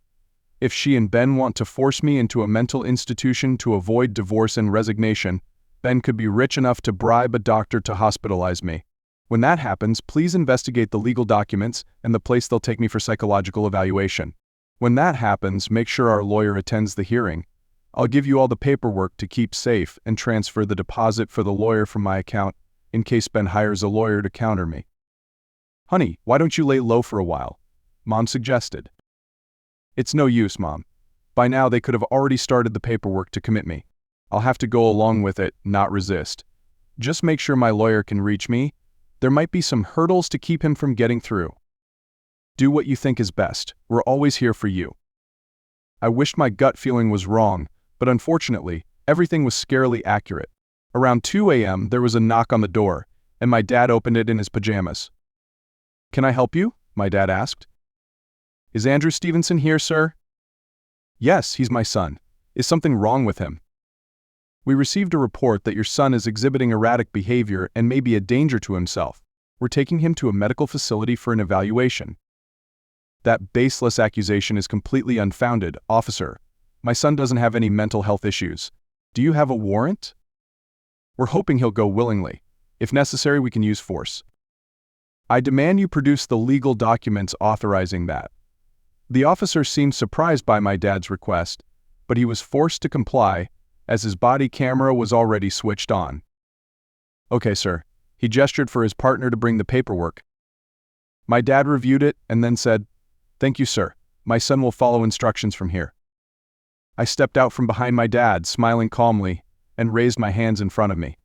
Speaker 1: If she and Ben want to force me into a mental institution to avoid divorce and resignation, Ben could be rich enough to bribe a doctor to hospitalize me. When that happens, please investigate the legal documents and the place they'll take me for psychological evaluation. When that happens, make sure our lawyer attends the hearing. I'll give you all the paperwork to keep safe and transfer the deposit for the lawyer from my account in case Ben hires a lawyer to counter me." "Honey, why don't you lay low for a while?" Mom suggested. "It's no use, Mom. By now they could have already started the paperwork to commit me. I'll have to go along with it, not resist. Just make sure my lawyer can reach me. There might be some hurdles to keep him from getting through. Do what you think is best. We're always here for you." I wished my gut feeling was wrong, but unfortunately, everything was scarily accurate. Around 2 a.m., there was a knock on the door, and my dad opened it in his pajamas. "Can I help you?" my dad asked. "Is Andrew Stevenson here, sir?" "Yes, he's my son. Is something wrong with him?" "We received a report that your son is exhibiting erratic behavior and may be a danger to himself. We're taking him to a medical facility for an evaluation." "That baseless accusation is completely unfounded, officer. My son doesn't have any mental health issues. Do you have a warrant?" "We're hoping he'll go willingly. If necessary, we can use force." "I demand you produce the legal documents authorizing that." The officer seemed surprised by my dad's request, but he was forced to comply, as his body camera was already switched on. "Okay, sir." He gestured for his partner to bring the paperwork. My dad reviewed it and then said, "Thank you, sir. My son will follow instructions from here." I stepped out from behind my dad, smiling calmly, and raised my hands in front of me.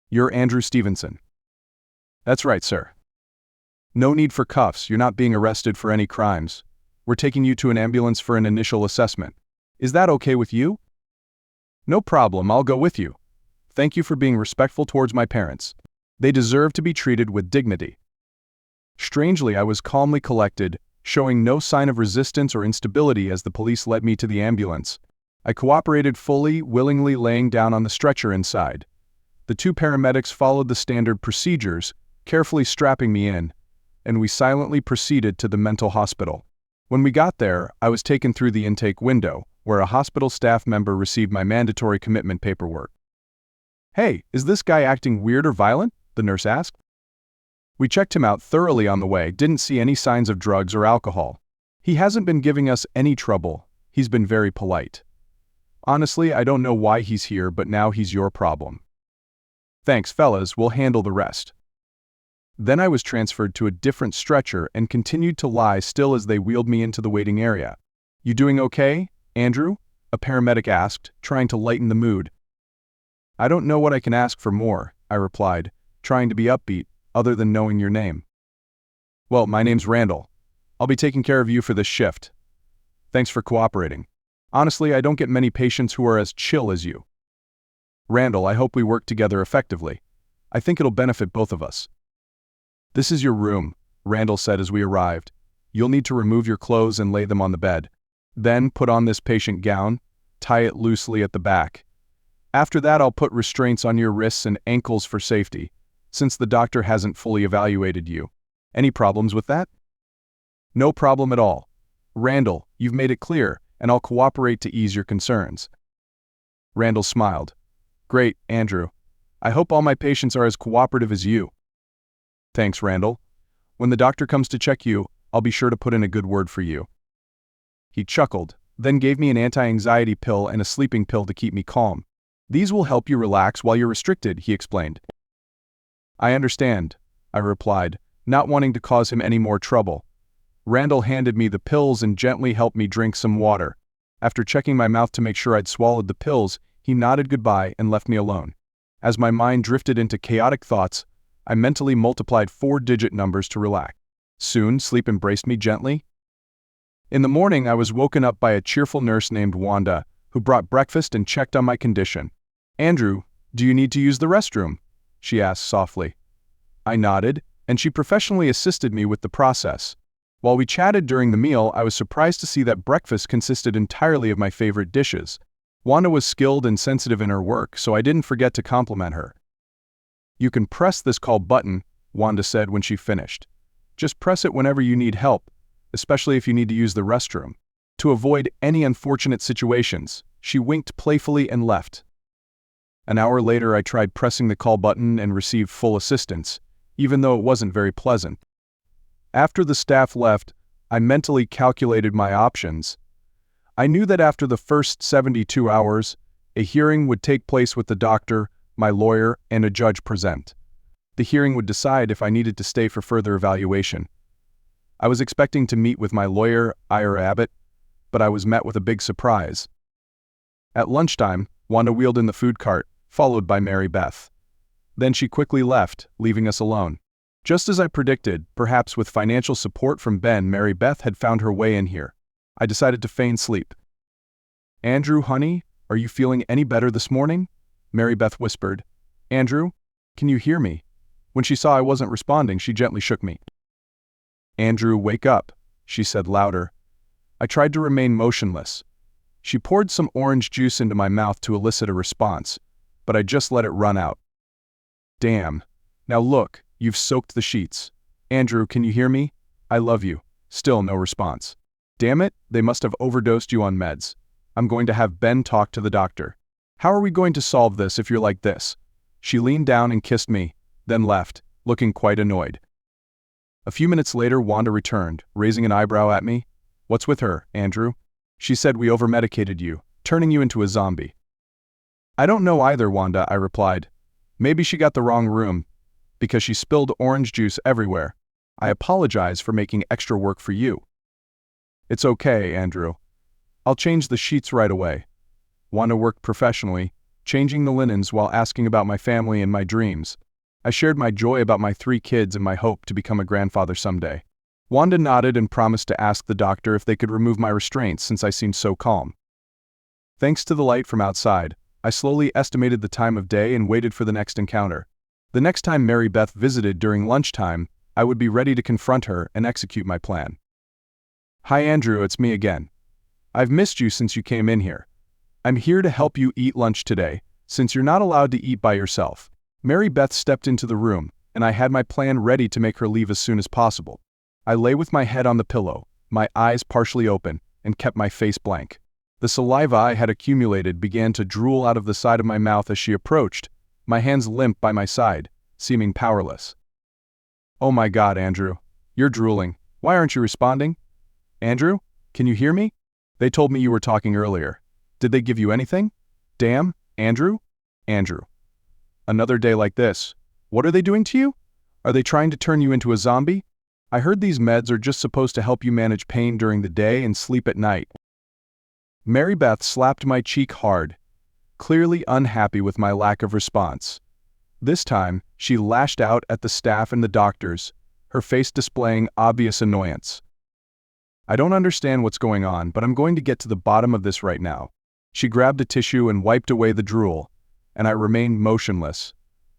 Speaker 1: "You're Andrew Stevenson." "That's right, sir." "No need for cuffs. You're not being arrested for any crimes. We're taking you to an ambulance for an initial assessment. Is that okay with you?" "No problem, I'll go with you. Thank you for being respectful towards my parents. They deserve to be treated with dignity." Strangely, I was calmly collected, showing no sign of resistance or instability as the police led me to the ambulance. I cooperated fully, willingly laying down on the stretcher inside. The two paramedics followed the standard procedures, carefully strapping me in, and we silently proceeded to the mental hospital. When we got there, I was taken through the intake window, where a hospital staff member received my mandatory commitment paperwork. "Hey, is this guy acting weird or violent?" the nurse asked. We checked him out thoroughly on the way, didn't see any signs of drugs or alcohol. He hasn't been giving us any trouble. He's been very polite. Honestly, I don't know why he's here, but now he's your problem. Thanks, fellas, we'll handle the rest. Then I was transferred to a different stretcher and continued to lie still as they wheeled me into the waiting area. "You doing okay, Andrew?" a paramedic asked, trying to lighten the mood. "I don't know what I can ask for more," I replied, trying to be upbeat, other than knowing your name. "Well, my name's Randall. I'll be taking care of you for this shift. Thanks for cooperating. Honestly, I don't get many patients who are as chill as you." "Randall, I hope we work together effectively. I think it'll benefit both of us." "This is your room," Randall said as we arrived. "You'll need to remove your clothes and lay them on the bed. Then put on this patient gown, tie it loosely at the back. After that, I'll put restraints on your wrists and ankles for safety, since the doctor hasn't fully evaluated you. Any problems with that?" "No problem at all. Randall, you've made it clear, and I'll cooperate to ease your concerns." Randall smiled. "Great, Andrew. I hope all my patients are as cooperative as you." "Thanks, Randall. When the doctor comes to check you, I'll be sure to put in a good word for you." He chuckled, then gave me an anti-anxiety pill and a sleeping pill to keep me calm. "These will help you relax while you're restricted," he explained. "I understand," I replied, not wanting to cause him any more trouble. Randall handed me the pills and gently helped me drink some water. After checking my mouth to make sure I'd swallowed the pills, he nodded goodbye and left me alone. As my mind drifted into chaotic thoughts, I mentally multiplied 4-digit numbers to relax. Soon, sleep embraced me gently. In the morning, I was woken up by a cheerful nurse named Wanda, who brought breakfast and checked on my condition. "Andrew, do you need to use the restroom?" she asked softly. I nodded, and she professionally assisted me with the process. While we chatted during the meal, I was surprised to see that breakfast consisted entirely of my favorite dishes. Wanda was skilled and sensitive in her work, so I didn't forget to compliment her. "You can press this call button," Wanda said when she finished. "Just press it whenever you need help, especially if you need to use the restroom. To avoid any unfortunate situations." She winked playfully and left. An hour later, I tried pressing the call button and received full assistance, even though it wasn't very pleasant. After the staff left, I mentally calculated my options. I knew that after the first 72 hours, a hearing would take place with the doctor, my lawyer, and a judge present. The hearing would decide if I needed to stay for further evaluation. I was expecting to meet with my lawyer, Ira Abbott, but I was met with a big surprise. At lunchtime, Wanda wheeled in the food cart, followed by Mary Beth. Then she quickly left, leaving us alone. Just as I predicted, perhaps with financial support from Ben, Mary Beth had found her way in here. I decided to feign sleep. "Andrew, honey, are you feeling any better this morning?" Mary Beth whispered. "Andrew, can you hear me?" When she saw I wasn't responding, she gently shook me. "Andrew, wake up," she said louder. I tried to remain motionless. She poured some orange juice into my mouth to elicit a response, but I just let it run out. "Damn. Now look, you've soaked the sheets. Andrew, can you hear me? I love you." Still no response. "Damn it, they must have overdosed you on meds. I'm going to have Ben talk to the doctor. How are we going to solve this if you're like this?" She leaned down and kissed me, then left, looking quite annoyed. A few minutes later, Wanda returned, raising an eyebrow at me. "What's with her, Andrew?" She said we overmedicated you, turning you into a zombie. "I don't know either, Wanda," I replied. "Maybe she got the wrong room, because she spilled orange juice everywhere. I apologize for making extra work for you." "It's okay, Andrew. I'll change the sheets right away." Wanda worked professionally, changing the linens while asking about my family and my dreams. I shared my joy about my 3 kids and my hope to become a grandfather someday. Wanda nodded and promised to ask the doctor if they could remove my restraints since I seemed so calm. Thanks to the light from outside, I slowly estimated the time of day and waited for the next encounter. The next time Mary Beth visited during lunchtime, I would be ready to confront her and execute my plan. "Hi Andrew, it's me again. I've missed you since you came in here. I'm here to help you eat lunch today, since you're not allowed to eat by yourself." Mary Beth stepped into the room, and I had my plan ready to make her leave as soon as possible. I lay with my head on the pillow, my eyes partially open, and kept my face blank. The saliva I had accumulated began to drool out of the side of my mouth as she approached, my hands limp by my side, seeming powerless. "Oh my God, Andrew. You're drooling. Why aren't you responding? Andrew, can you hear me? They told me you were talking earlier. Did they give you anything? Damn, Andrew? Andrew. Another day like this. What are they doing to you? Are they trying to turn you into a zombie? I heard these meds are just supposed to help you manage pain during the day and sleep at night." Mary Beth slapped my cheek hard, clearly unhappy with my lack of response. This time, she lashed out at the staff and the doctors, her face displaying obvious annoyance. "I don't understand what's going on, but I'm going to get to the bottom of this right now." She grabbed a tissue and wiped away the drool, and I remained motionless,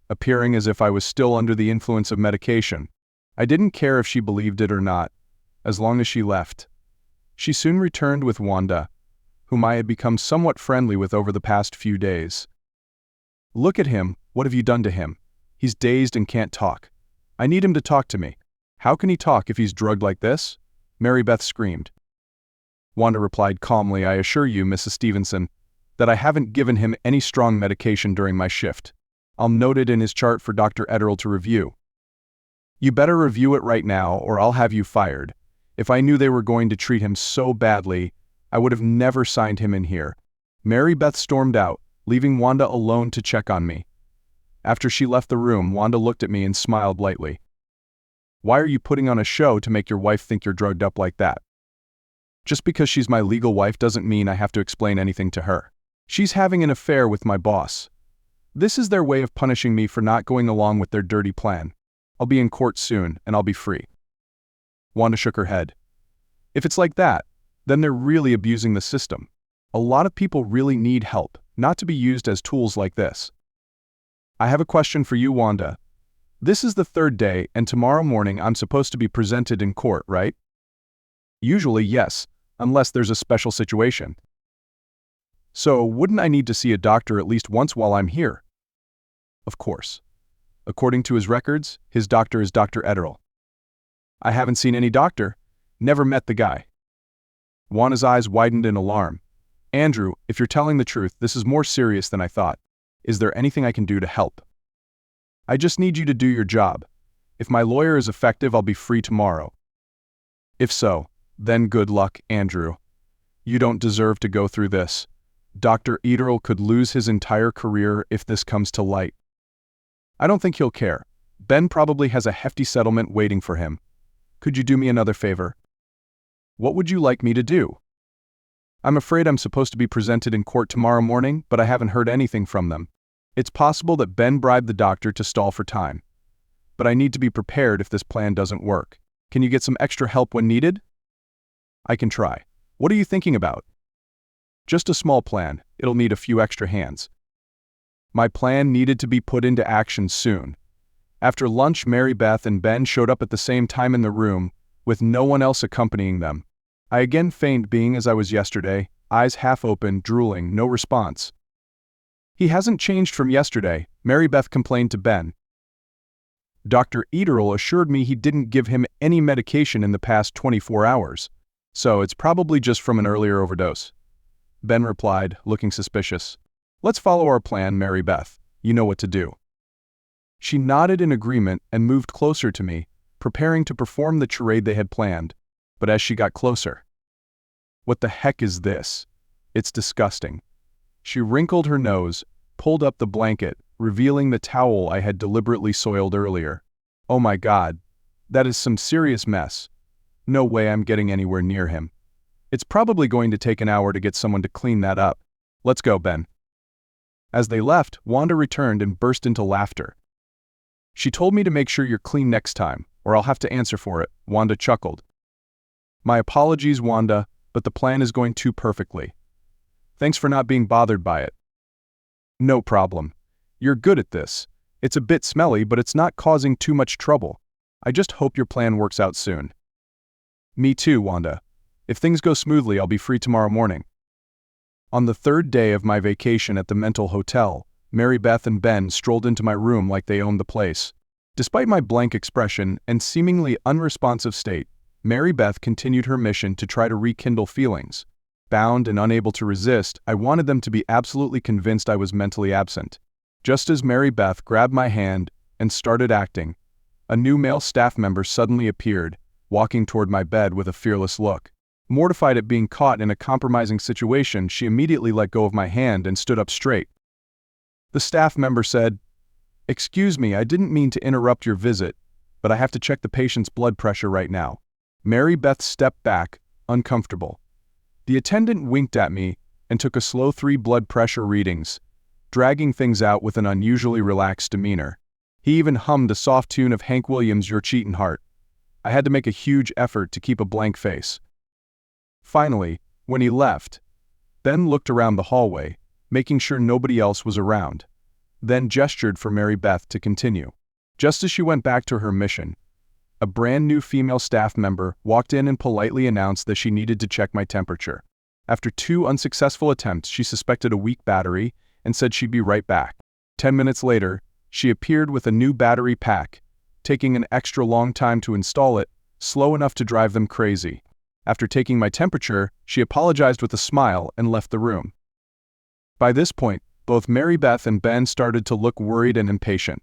Speaker 1: appearing as if I was still under the influence of medication. I didn't care if she believed it or not, as long as she left. She soon returned with Wanda, whom I had become somewhat friendly with over the past few days. "Look at him, what have you done to him? He's dazed and can't talk. I need him to talk to me. How can he talk if he's drugged like this?" Mary Beth screamed. Wanda replied calmly, "I assure you, Mrs. Stevenson, that I haven't given him any strong medication during my shift. I'll note it in his chart for Dr. Ederl to review." "You better review it right now or I'll have you fired. If I knew they were going to treat him so badly, I would have never signed him in here." Mary Beth stormed out, leaving Wanda alone to check on me. After she left the room, Wanda looked at me and smiled lightly. "Why are you putting on a show to make your wife think you're drugged up like that? Just because she's my legal wife doesn't mean I have to explain anything to her. She's having an affair with my boss. This is their way of punishing me for not going along with their dirty plan. I'll be in court soon, and I'll be free." Wanda shook her head. "If it's like that, then they're really abusing the system. A lot of people really need help, not to be used as tools like this." "I have a question for you, Wanda. This is the third day, and tomorrow morning I'm supposed to be presented in court, right?" "Usually, yes, unless there's a special situation." "So, wouldn't I need to see a doctor at least once while I'm here?" "Of course. According to his records, his doctor is Dr. Ederl." "I haven't seen any doctor. Never met the guy." Wanda's eyes widened in alarm. "Andrew, if you're telling the truth, this is more serious than I thought. Is there anything I can do to help?" "I just need you to do your job. If my lawyer is effective, I'll be free tomorrow." "If so, then good luck, Andrew. You don't deserve to go through this. Dr. Ederl could lose his entire career if this comes to light." "I don't think he'll care. Ben probably has a hefty settlement waiting for him. Could you do me another favor?" "What would you like me to do?" "I'm afraid I'm supposed to be presented in court tomorrow morning, but I haven't heard anything from them. It's possible that Ben bribed the doctor to stall for time. But I need to be prepared if this plan doesn't work. Can you get some extra help when needed?" "I can try. What are you thinking about?" "Just a small plan. It'll need a few extra hands." My plan needed to be put into action soon. After lunch, Mary Beth and Ben showed up at the same time in the room, with no one else accompanying them. I again feigned being as I was yesterday, eyes half open, drooling, no response. "He hasn't changed from yesterday," Mary Beth complained to Ben. "Dr. Ederl assured me he didn't give him any medication in the past 24 hours, so it's probably just from an earlier overdose." Ben replied, looking suspicious. "Let's follow our plan, Mary Beth. You know what to do." She nodded in agreement and moved closer to me, preparing to perform the charade they had planned. But as she got closer, "What the heck is this? It's disgusting." She wrinkled her nose, pulled up the blanket, revealing the towel I had deliberately soiled earlier. "Oh my God, that is some serious mess. No way I'm getting anywhere near him. It's probably going to take an hour to get someone to clean that up. Let's go, Ben." As they left, Wanda returned and burst into laughter. "She told me to make sure you're clean next time, or I'll have to answer for it," Wanda chuckled. "My apologies, Wanda, but the plan is going too perfectly. Thanks for not being bothered by it." "No problem. You're good at this. It's a bit smelly, but it's not causing too much trouble. I just hope your plan works out soon." "Me too, Wanda. If things go smoothly, I'll be free tomorrow morning." On the third day of my vacation at the mental hotel, Mary Beth and Ben strolled into my room like they owned the place. Despite my blank expression and seemingly unresponsive state, Mary Beth continued her mission to try to rekindle feelings. Bound and unable to resist, I wanted them to be absolutely convinced I was mentally absent. Just as Mary Beth grabbed my hand and started acting, a new male staff member suddenly appeared, walking toward my bed with a fearless look. Mortified at being caught in a compromising situation, she immediately let go of my hand and stood up straight. The staff member said, "Excuse me, I didn't mean to interrupt your visit, but I have to check the patient's blood pressure right now." Mary Beth stepped back, uncomfortable. The attendant winked at me and took a slow 3 blood pressure readings, dragging things out with an unusually relaxed demeanor. He even hummed a soft tune of Hank Williams' "You're Cheatin' Heart." I had to make a huge effort to keep a blank face. Finally, when he left, Ben looked around the hallway, making sure nobody else was around, then gestured for Mary Beth to continue. Just as she went back to her mission, a brand new female staff member walked in and politely announced that she needed to check my temperature. After 2 unsuccessful attempts, she suspected a weak battery and said she'd be right back. 10 minutes later, she appeared with a new battery pack, taking an extra long time to install it, slow enough to drive them crazy. After taking my temperature, she apologized with a smile and left the room. By this point, both Mary Beth and Ben started to look worried and impatient.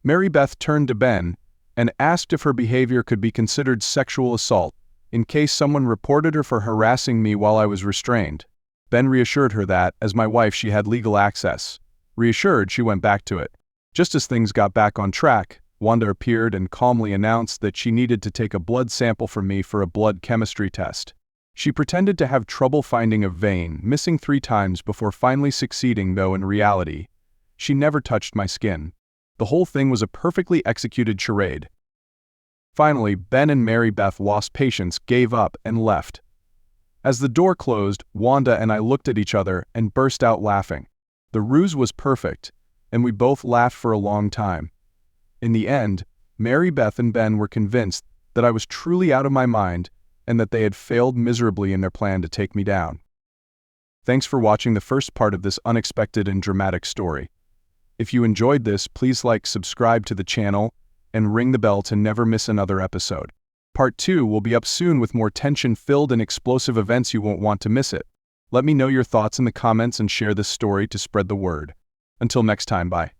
Speaker 1: Mary Beth turned to Ben and asked if her behavior could be considered sexual assault, in case someone reported her for harassing me while I was restrained. Ben reassured her that, as my wife, she had legal access. Reassured, she went back to it. Just as things got back on track, Wanda appeared and calmly announced that she needed to take a blood sample from me for a blood chemistry test. She pretended to have trouble finding a vein, missing 3 times before finally succeeding, though in reality, she never touched my skin. The whole thing was a perfectly executed charade. Finally, Ben and Mary Beth lost patience, gave up, and left. As the door closed, Wanda and I looked at each other and burst out laughing. The ruse was perfect, and we both laughed for a long time. In the end, Mary Beth and Ben were convinced that I was truly out of my mind and that they had failed miserably in their plan to take me down. Thanks for watching the first part of this unexpected and dramatic story. If you enjoyed this, please subscribe to the channel, and ring the bell to never miss another episode. Part 2 will be up soon with more tension-filled and explosive events. You won't want to miss it. Let me know your thoughts in the comments and share this story to spread the word. Until next time, bye.